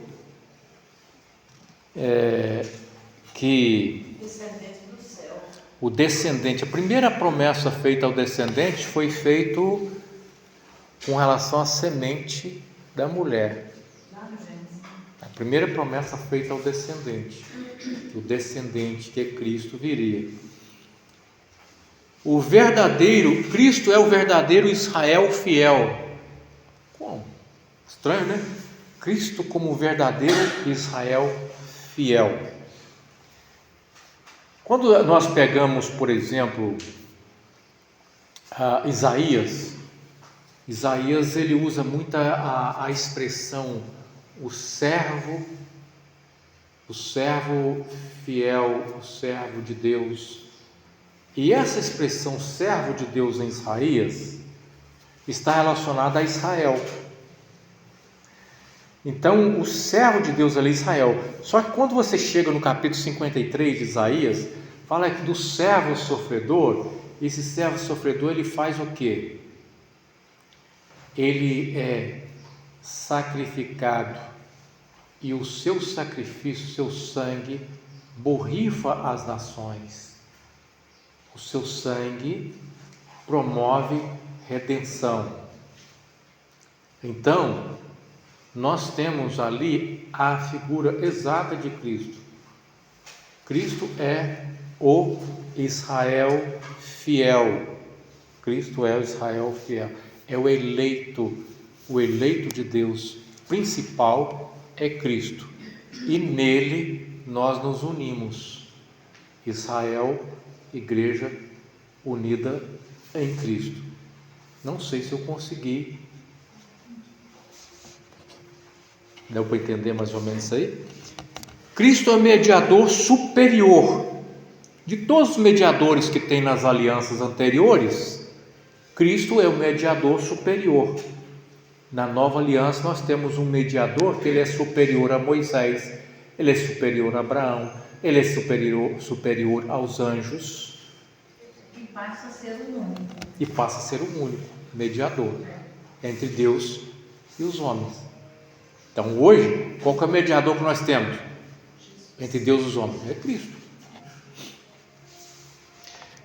S1: que
S5: Descendente do céu.
S1: o descendente, a primeira promessa feita ao descendente foi feita com relação à semente da mulher.
S5: Lá no Gênesis.
S1: A primeira promessa feita ao descendente, o descendente que é Cristo viria. O verdadeiro, Cristo é o verdadeiro Israel fiel. Como? Estranho, né? Cristo como o verdadeiro Israel fiel. Quando nós pegamos, por exemplo, Isaías ele usa muito a expressão o servo fiel, o servo de Deus. E essa expressão servo de Deus em Isaías está relacionada a Israel. Então, o servo de Deus ali é Israel. Só que quando você chega no capítulo 53 de Isaías, fala que do servo sofredor, esse servo sofredor ele faz o quê? Ele é sacrificado e o seu sacrifício, seu sangue, borrifa as nações. O seu sangue promove redenção. Então, nós temos ali a figura exata de Cristo. Cristo é o Israel fiel. Cristo é o Israel fiel. É o eleito de Deus principal é Cristo. E nele nós nos unimos. Israel, igreja unida em Cristo. Não sei se eu consegui. Deu para entender mais ou menos isso aí? Cristo é o mediador superior. De todos os mediadores que tem nas alianças anteriores, Cristo é o mediador superior. Na nova aliança nós temos um mediador que ele é superior a Moisés, ele é superior a Abraão, ele é superior aos anjos.
S4: E passa a ser o único.
S1: E passa a ser o único mediador entre Deus e os homens. Então hoje, qual que é o mediador que nós temos entre Deus e os homens? É Cristo.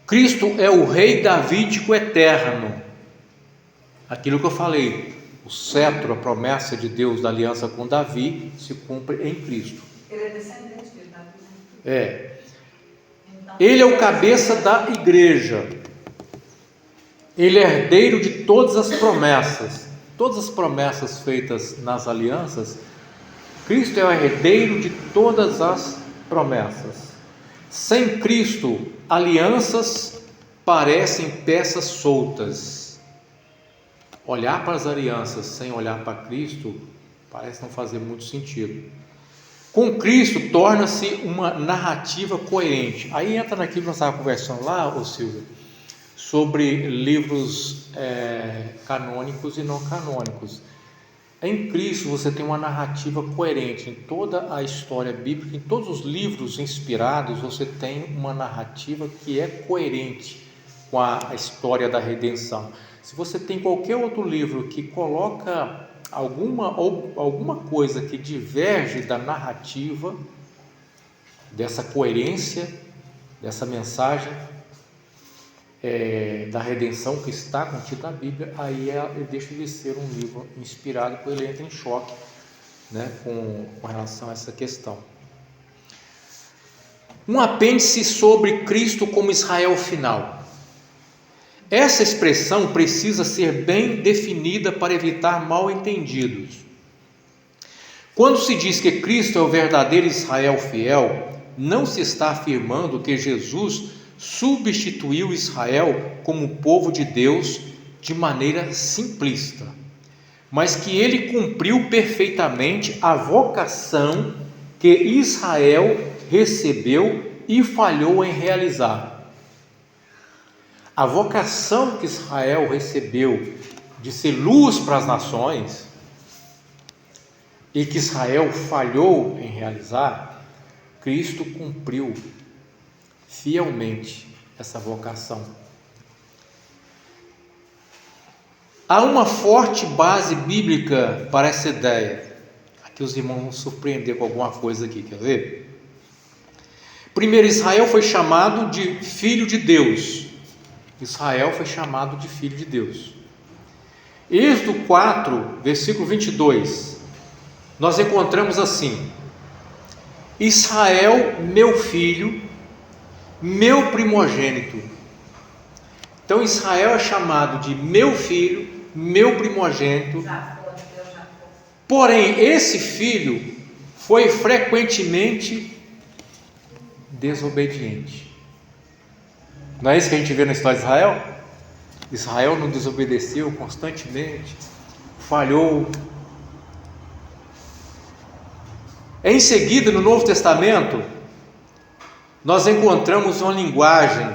S1: Cristo é o rei davídico eterno. Aquilo que eu falei, o cetro, a promessa de Deus da aliança com Davi se cumpre em Cristo.
S5: Ele é descendente de Davi. Então,
S1: Ele é o cabeça da igreja. Ele é herdeiro de todas as promessas. Todas as promessas feitas nas alianças, Cristo é o herdeiro de todas as promessas. Sem Cristo, alianças parecem peças soltas. Olhar para as alianças sem olhar para Cristo parece não fazer muito sentido. Com Cristo torna-se uma narrativa coerente. Aí entra naquilo que nós estávamos conversando lá, Silvia, sobre livros canônicos e não canônicos. Em Cristo você tem uma narrativa coerente. Em toda a história bíblica, em todos os livros inspirados, você tem uma narrativa que é coerente com a história da redenção. Se você tem qualquer outro livro que coloca alguma coisa que diverge da narrativa, dessa coerência, dessa mensagem da redenção que está contida na Bíblia, aí ele deixa de ser um livro inspirado, porque ele entra em choque, né, com relação a essa questão. Um apêndice sobre Cristo como Israel final. Essa expressão precisa ser bem definida para evitar mal-entendidos. Quando se diz que Cristo é o verdadeiro Israel fiel, não se está afirmando que Jesus substituiu Israel como povo de Deus de maneira simplista, mas que ele cumpriu perfeitamente a vocação que Israel recebeu e falhou em realizar. A vocação que Israel recebeu de ser luz para as nações e que Israel falhou em realizar, Cristo cumpriu fielmente essa vocação. Há uma forte base bíblica para essa ideia. Aqui os irmãos vão surpreender com alguma coisa aqui, quer ver? Primeiro, Israel foi chamado de filho de Deus. Israel foi chamado de filho de Deus. Êxodo 4, versículo 22, nós encontramos assim: Israel, meu filho, meu primogênito. Então Israel é chamado de meu filho, meu primogênito. Porém, esse filho foi frequentemente desobediente. Não é isso que a gente vê na história de Israel? Israel não desobedeceu constantemente, falhou. Em seguida, no Novo Testamento, nós encontramos uma linguagem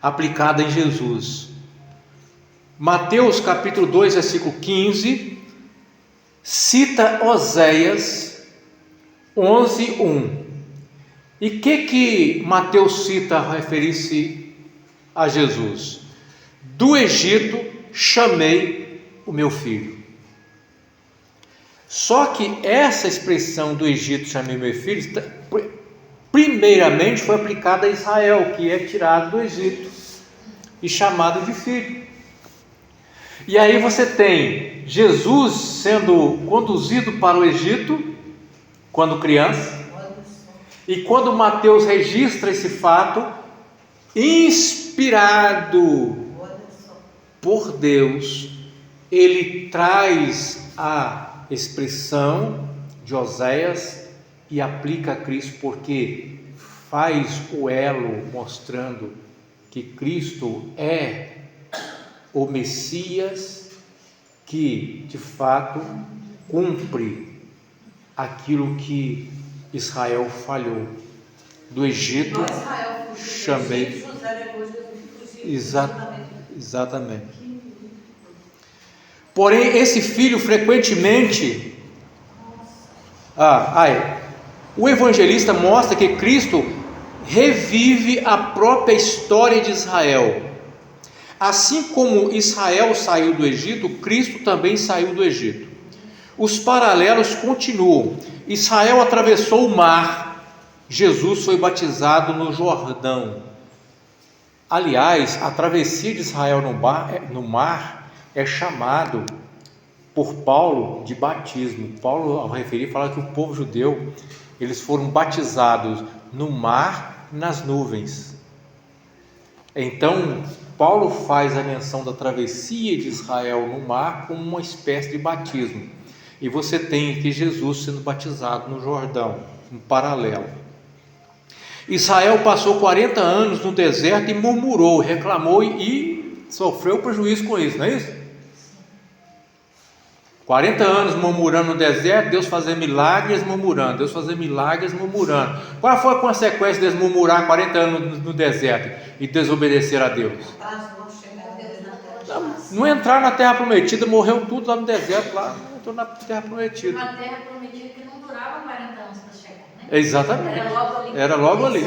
S1: aplicada em Jesus. Mateus capítulo 2, versículo 15, cita Oséias 11:1. E o que Mateus cita a referir-se a Jesus? Do Egito chamei o meu filho. Só que essa expressão do Egito chamei meu filho, primeiramente foi aplicada a Israel, que é tirado do Egito e chamado de filho. E aí você tem Jesus sendo conduzido para o Egito quando criança, e quando Mateus registra esse fato, inspirado por Deus, ele traz a expressão de Oséias e aplica a Cristo, porque faz o elo mostrando que Cristo é o Messias que de fato cumpre aquilo que Israel falhou. Do Egito chamei. Exatamente. Porém, esse filho frequentemente, o evangelista mostra que Cristo revive a própria história de Israel. Assim como Israel saiu do Egito, Cristo também saiu do Egito. Os paralelos continuam. Israel atravessou o mar, Jesus foi batizado no Jordão. Aliás, a travessia de Israel no mar é chamado por Paulo de batismo. Paulo, ao referir, fala que o povo judeu, eles foram batizados no mar, nas nuvens. Então, Paulo faz a menção da travessia de Israel no mar como uma espécie de batismo. E você tem aqui Jesus sendo batizado no Jordão, um paralelo. Israel passou 40 anos no deserto e murmurou, reclamou e sofreu prejuízo com isso, não é isso? 40 anos murmurando no deserto, Deus fazer milagres murmurando, Deus fazer milagres murmurando. Qual foi a consequência deles murmurar 40 anos no deserto e desobedecer a Deus? Não entrar na terra prometida, morreu tudo lá no deserto, lá não entrou na terra prometida.
S4: Uma terra prometida que não durava 40 anos para chegar, né?
S1: Exatamente.
S4: Era logo ali.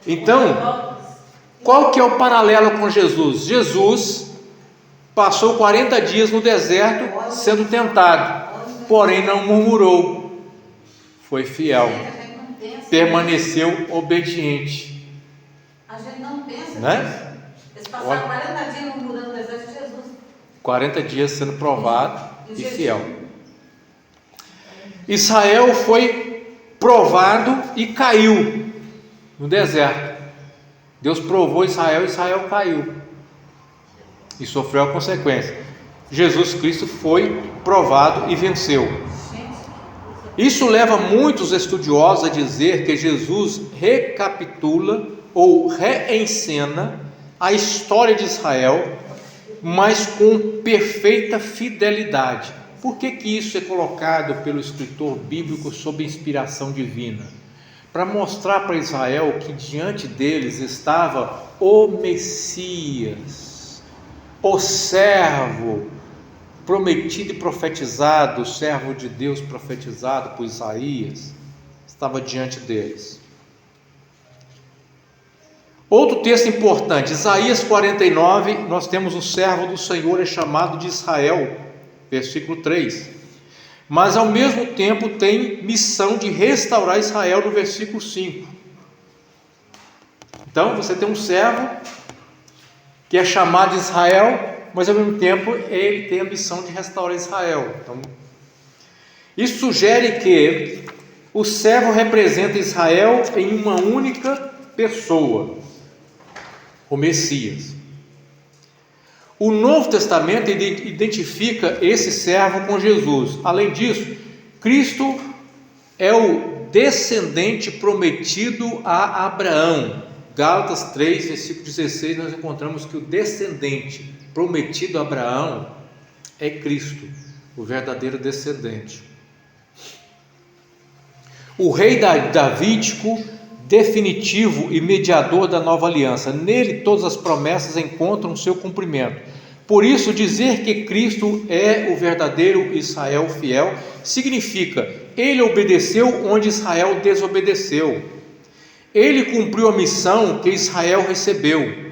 S1: Então, qual que é o paralelo com Jesus? Jesus passou 40 dias no deserto sendo tentado, porém não murmurou, foi fiel, permaneceu obediente.
S5: A gente não pensa
S1: Né?
S5: nisso. Eles passaram 40 dias murmurando no deserto de Jesus.
S1: 40 dias sendo provado e fiel. Israel foi provado e caiu no deserto. Deus provou Israel e Israel caiu e sofreu a consequência. Jesus Cristo foi provado e venceu. Isso leva muitos estudiosos a dizer que Jesus recapitula ou reencena a história de Israel, mas com perfeita fidelidade. Por que isso é colocado pelo escritor bíblico sob inspiração divina? Para mostrar para Israel que diante deles estava o Messias, o servo prometido e profetizado, o servo de Deus profetizado por Isaías, estava diante deles. Outro texto importante, Isaías 49, nós temos o servo do Senhor é chamado de Israel, versículo 3, mas ao mesmo tempo tem missão de restaurar Israel no versículo 5. Então você tem um servo que é chamado de Israel, mas ao mesmo tempo ele tem a missão de restaurar Israel. Então, isso sugere que o servo representa Israel em uma única pessoa, o Messias. O Novo Testamento identifica esse servo com Jesus. Além disso, Cristo é o descendente prometido a Abraão. Gálatas 3, versículo 16, nós encontramos que o descendente prometido a Abraão é Cristo, o verdadeiro descendente. O rei davídico, definitivo e mediador da nova aliança. Nele todas as promessas encontram seu cumprimento. Por isso, dizer que Cristo é o verdadeiro Israel fiel significa: ele obedeceu onde Israel desobedeceu. Ele cumpriu a missão que Israel recebeu.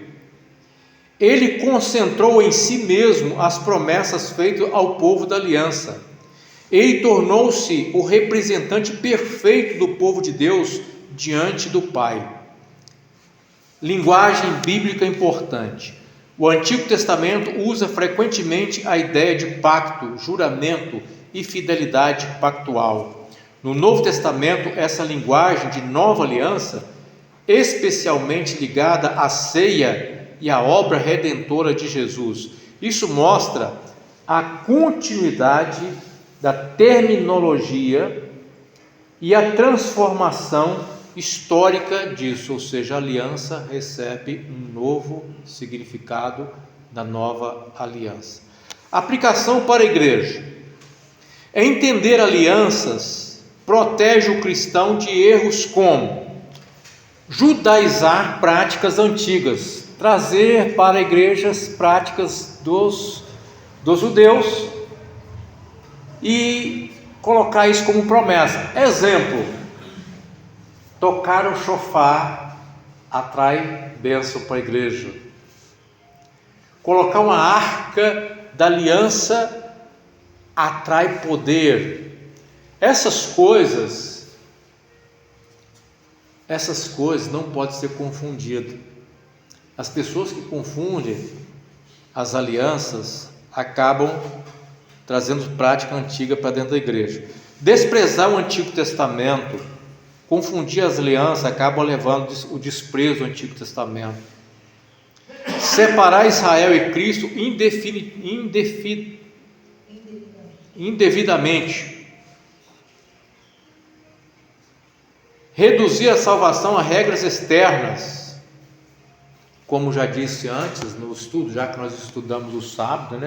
S1: Ele concentrou em si mesmo as promessas feitas ao povo da aliança. Ele tornou-se o representante perfeito do povo de Deus diante do Pai. Linguagem bíblica importante. O Antigo Testamento usa frequentemente a ideia de pacto, juramento e fidelidade pactual. No Novo Testamento, essa linguagem de nova aliança, especialmente ligada à ceia e à obra redentora de Jesus. Isso mostra a continuidade da terminologia e a transformação histórica disso, ou seja, a aliança recebe um novo significado da nova aliança. Aplicação para a igreja. Entender alianças protege o cristão de erros como judaizar práticas antigas, trazer para igrejas práticas dos judeus e colocar isso como promessa. Exemplo: tocar o shofar atrai bênção para a igreja. Colocar uma arca da aliança atrai poder. Essas coisas não podem ser confundidas. As pessoas que confundem as alianças acabam trazendo prática antiga para dentro da igreja. Desprezar o Antigo Testamento, confundir as alianças, acaba levando o desprezo do Antigo Testamento. Separar Israel e Cristo indevidamente. Reduzir a salvação a regras externas, como já disse antes no estudo, já que nós estudamos o sábado,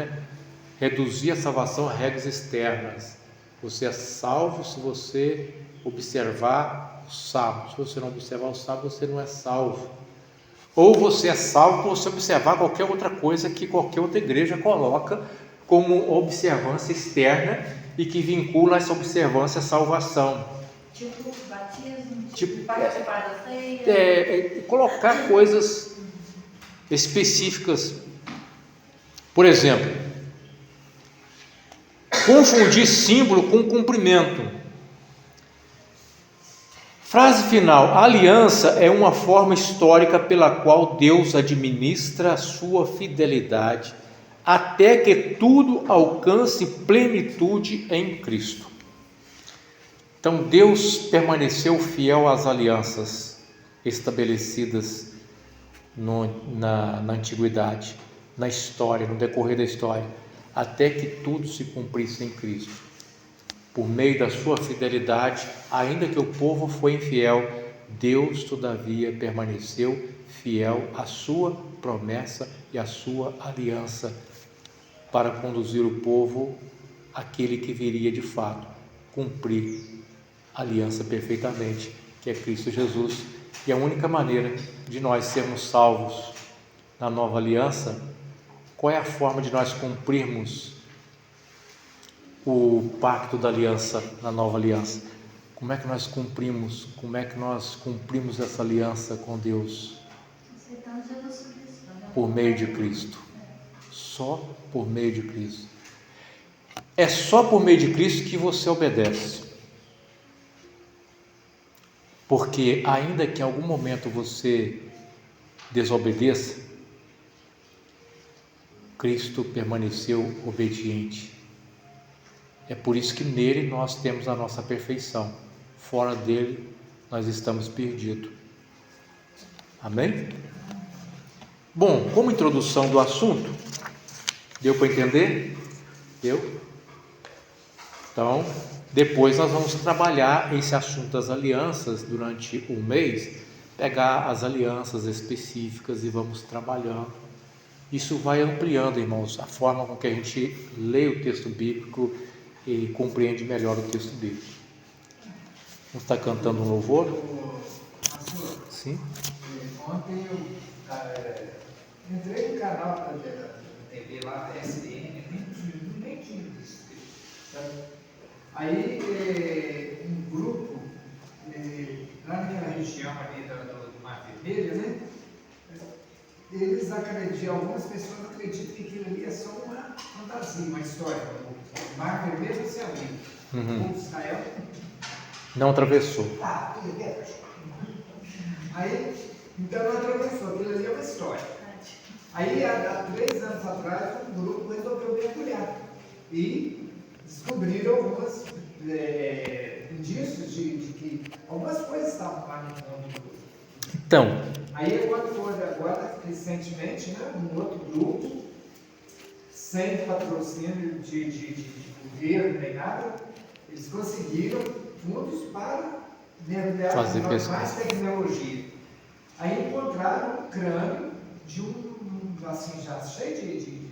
S1: reduzir a salvação a regras externas. Você é salvo se você observar o sábado. Se você não observar o sábado, você não é salvo. Ou você é salvo por você observar qualquer outra coisa que qualquer outra igreja coloca como observância externa e que vincula essa observância à salvação.
S4: Tipo batismo, participar da ceia.
S1: Colocar coisas específicas. Por exemplo, confundir símbolo com cumprimento. Frase final: a aliança é uma forma histórica pela qual Deus administra a sua fidelidade até que tudo alcance plenitude em Cristo. Então Deus permaneceu fiel às alianças estabelecidas na antiguidade, na história, no decorrer da história, até que tudo se cumprisse em Cristo. por meio da sua fidelidade, ainda que o povo foi infiel, Deus todavia permaneceu fiel à sua promessa e à sua aliança para conduzir o povo àquele que viria de fato cumprir a aliança perfeitamente, que é Cristo Jesus. E a única maneira de nós sermos salvos na nova aliança, qual é a forma de nós cumprirmos o pacto da aliança na nova aliança? Como é que nós cumprimos? Como é que nós cumprimos essa aliança com Deus?
S4: Aceitando Jesus Cristo, né?
S1: Por meio de Cristo. Só por meio de Cristo. É só por meio de Cristo que você obedece. Porque ainda que em algum momento você desobedeça, Cristo permaneceu obediente. É por isso que nele nós temos a nossa perfeição. Fora dele nós estamos perdidos. Amém? Bom, como introdução do assunto, deu para entender? Deu? Então, depois nós vamos trabalhar esse assunto das alianças durante um mês, pegar as alianças específicas e vamos trabalhando. Isso vai ampliando, irmãos, a forma com que a gente lê o texto bíblico e compreende melhor o texto bíblico. Vamos estar cantando um louvor?
S3: Pastor,
S1: Sim.
S3: ontem eu entrei no canal da TV lá, SBN, nem tinha visto, sabe? Aí um grupo, lá naquela região ali do Mar Vermelho, né? Eles acreditam, algumas pessoas acreditam que aquilo ali é só uma fantasia, uma história. O Mar Vermelho se abriu. O povo de Israel
S1: Não atravessou.
S3: Aí, então não atravessou, aquilo ali é uma história. Aí, há 3 anos atrás, um grupo resolveu mergulhar e descobriram alguns indícios de que algumas coisas estavam lá no fundo.
S1: Então,
S3: Aí, quando foi agora, recentemente, né, um outro grupo, sem patrocínio de governo nem nada, eles conseguiram fundos para mergulhar
S1: Fazer
S3: com
S1: pesquisa.
S3: mais tecnologia. Aí encontraram um crânio de assim, já cheio de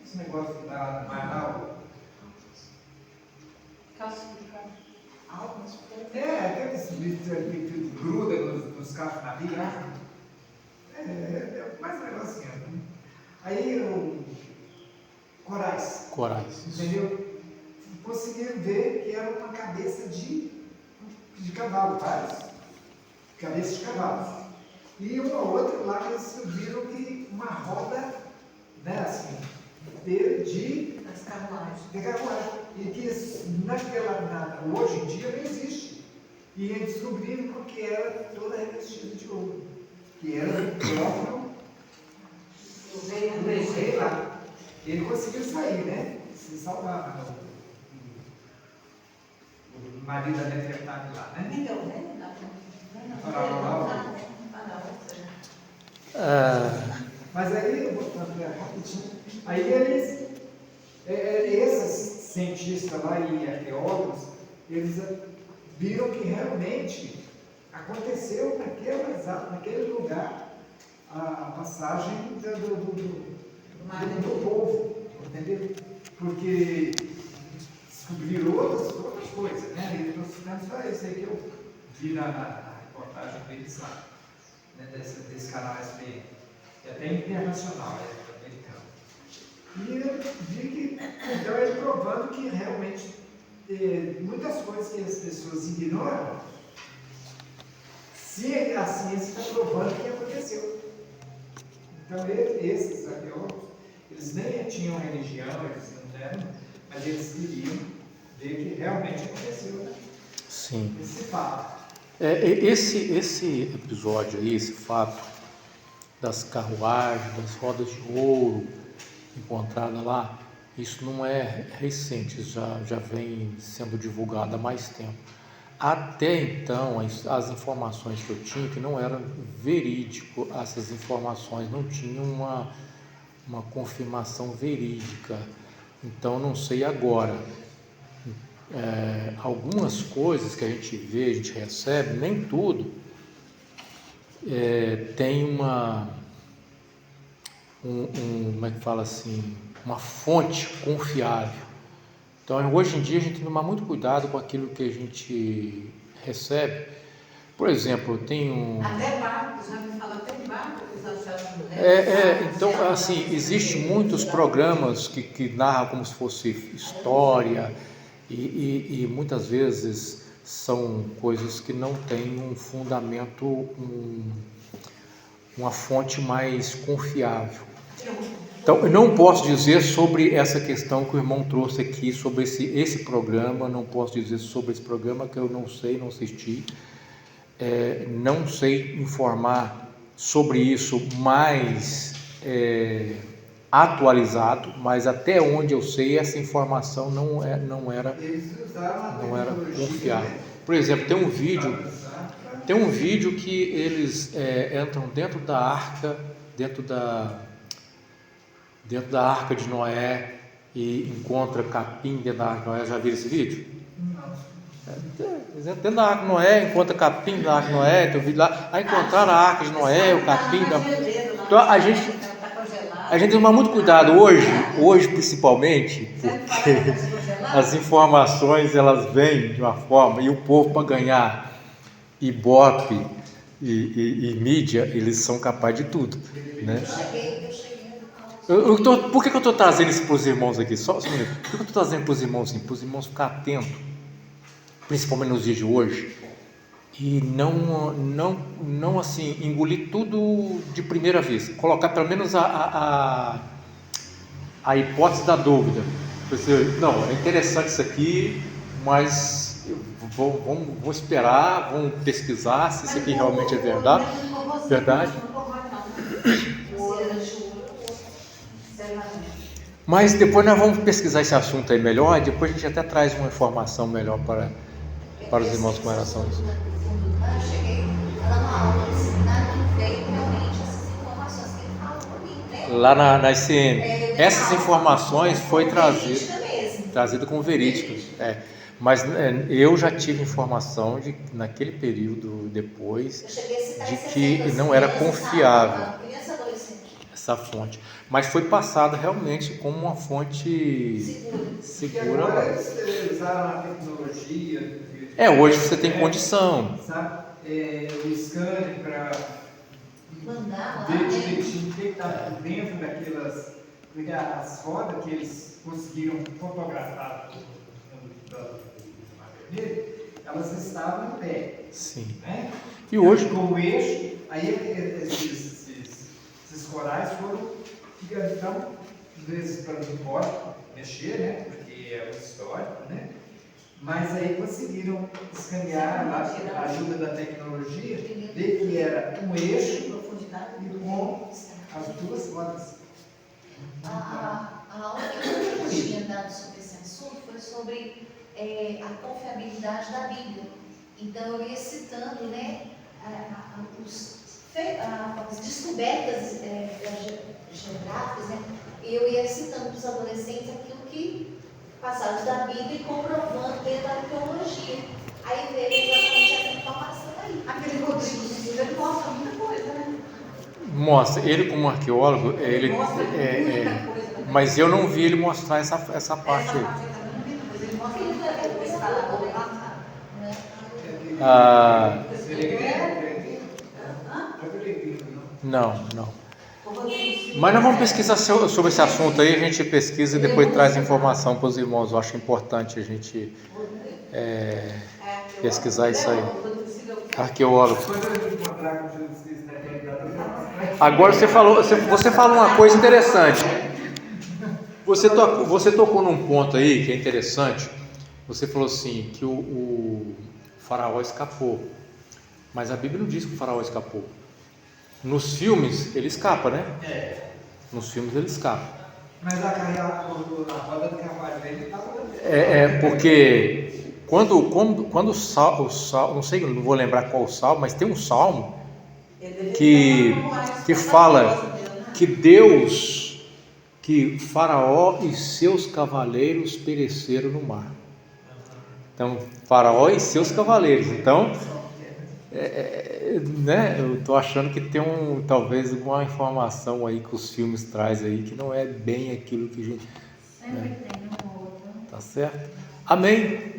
S3: esse negócio da Manaus.
S5: Calcificado.
S2: Almas, por
S3: Aqueles que gruda nos carros na via. É mais um negocinho. Né? Aí corais, entendeu? Conseguiram ver que era uma cabeça de cavalo, vários. Cabeças de cavalos. E uma outra lá eles viram que uma roda, né, assim, de
S5: Das carruagens.
S3: carruagem. E que hoje em dia não existe. E eles descobriram porque era toda revestida de ouro. Que era o próprio
S5: O
S3: rei lá. Ele conseguiu sair, né? Se salvar. O marido da Nefertari lá, né?
S5: Nem deu, né?
S3: Mas aí, eu vou falar rapidinho. Aí esses cientistas lá e arqueólogos, eles viram que realmente aconteceu naquele lugar a passagem do povo, entendeu? Porque descobriram outras coisas, né? Eles estão citando só isso aí que eu vi na reportagem deles lá, né? desse canal SBN, e até internacional, americano. E eu vi que, então, ele provando que realmente muitas coisas que as pessoas ignoram, se a ciência está provando que aconteceu. Então, esses arqueólogos, eles nem tinham religião, eles não eram, mas eles queriam ver que realmente aconteceu, né?
S1: sim.
S3: Esse fato.
S1: Esse episódio aí, esse fato das carruagens, das rodas de ouro encontradas lá, isso não é recente, já vem sendo divulgado há mais tempo. Até então, as informações que eu tinha, que não eram verídico, essas informações não tinham uma confirmação verídica. Então, não sei agora. algumas coisas que a gente vê, a gente recebe, nem tudo tem como é que fala assim, uma fonte confiável. Então, hoje em dia, a gente tem que tomar muito cuidado com aquilo que a gente recebe. Por exemplo, eu tenho...
S5: Até barco, já me fala, até barco que eles acharam.
S1: Então, assim, existem muitos programas que narram como se fosse história e muitas vezes são coisas que não têm um fundamento, uma fonte mais confiável. Então, eu não posso dizer sobre essa questão que o irmão trouxe aqui, sobre esse programa, não posso dizer sobre esse programa que eu não sei, não assisti, não sei informar sobre isso mais atualizado, mas até onde eu sei, essa informação não era confiável. Por exemplo, tem um vídeo que eles entram dentro da arca, dentro da arca de Noé e encontra capim dentro da arca de Noé. Já viram esse vídeo? Dentro da arca de Noé, encontra capim da arca de Noé, tem um vídeo lá. Aí encontraram a arca de Noé, o capim da... Então a gente tem que tomar muito cuidado hoje principalmente, porque as informações elas vêm de uma forma, e o povo, para ganhar ibope e mídia, eles são capazes de tudo, né? Por que eu estou trazendo isso para os irmãos aqui? Só um minuto. Por que eu estou trazendo para os irmãos assim? Para os irmãos ficar atentos, principalmente nos dias de hoje, e não assim, engolir tudo de primeira vez. Colocar pelo menos a hipótese da dúvida. Não, é interessante isso aqui, mas vamos esperar, vamos pesquisar se isso aqui realmente é verdade. Mas depois nós vamos pesquisar esse assunto aí melhor, e depois a gente até traz uma informação melhor para os irmãos com relação a isso.
S2: Eu cheguei lá na aula do seminário que veio realmente essas informações que ele falou para mim, né?
S1: Lá na ICM, essas informações foi trazido como verídicas. Mas eu já tive informação naquele período depois de que não era confiável essa fonte, mas foi passada realmente como uma fonte segura.
S6: Agora eles usaram a tecnologia.
S1: Hoje você tem condição.
S6: Sabe? O scanner para ver direitinho o que está dentro daquelas. Porque as rodas que eles conseguiram fotografar elas estavam em pé.
S1: Sim.
S6: Né?
S1: E hoje,
S6: como eixo, aí esses corais ficam então, às vezes para não pode mexer, né? Porque é um histórico, né? Mas aí conseguiram escanear a ajuda da tecnologia, ver que era um eixo e com as duas rodas.
S2: A aula que eu tinha dado sobre esse assunto foi sobre a confiabilidade da Bíblia. Então eu ia citando, né, as descobertas geográficas, né? Eu ia citando para os adolescentes aquilo que passados da Bíblia e comprovando dentro da arqueologia. Aí veio exatamente essa informação aí.
S5: Aquele Rodrigo de Souza, ele mostra muita coisa, né?
S1: mostra, ele como arqueólogo, mas eu não vi ele mostrar essa parte aí. Não. Mas nós vamos pesquisar sobre esse assunto aí, a gente pesquisa e depois traz informação para os irmãos. Eu acho importante a gente pesquisar isso aí. Arqueólogo. Agora você falou uma coisa interessante. Você tocou num ponto aí que é interessante. Você falou assim que o faraó escapou, mas a Bíblia não diz que o faraó escapou. Nos filmes ele escapa, né? Nos filmes ele escapa.
S6: Mas a roda do cavalo dele estava...
S1: Porque quando o salmo, não sei, não vou lembrar qual o salmo, mas tem um salmo que fala que que Faraó e seus cavaleiros pereceram no mar. Então, Faraó e seus cavaleiros. Então, né, eu estou achando que tem talvez uma informação aí que os filmes trazem aí que não é bem aquilo que a gente...
S4: Sempre tem um ou outro.
S1: Tá certo? Amém?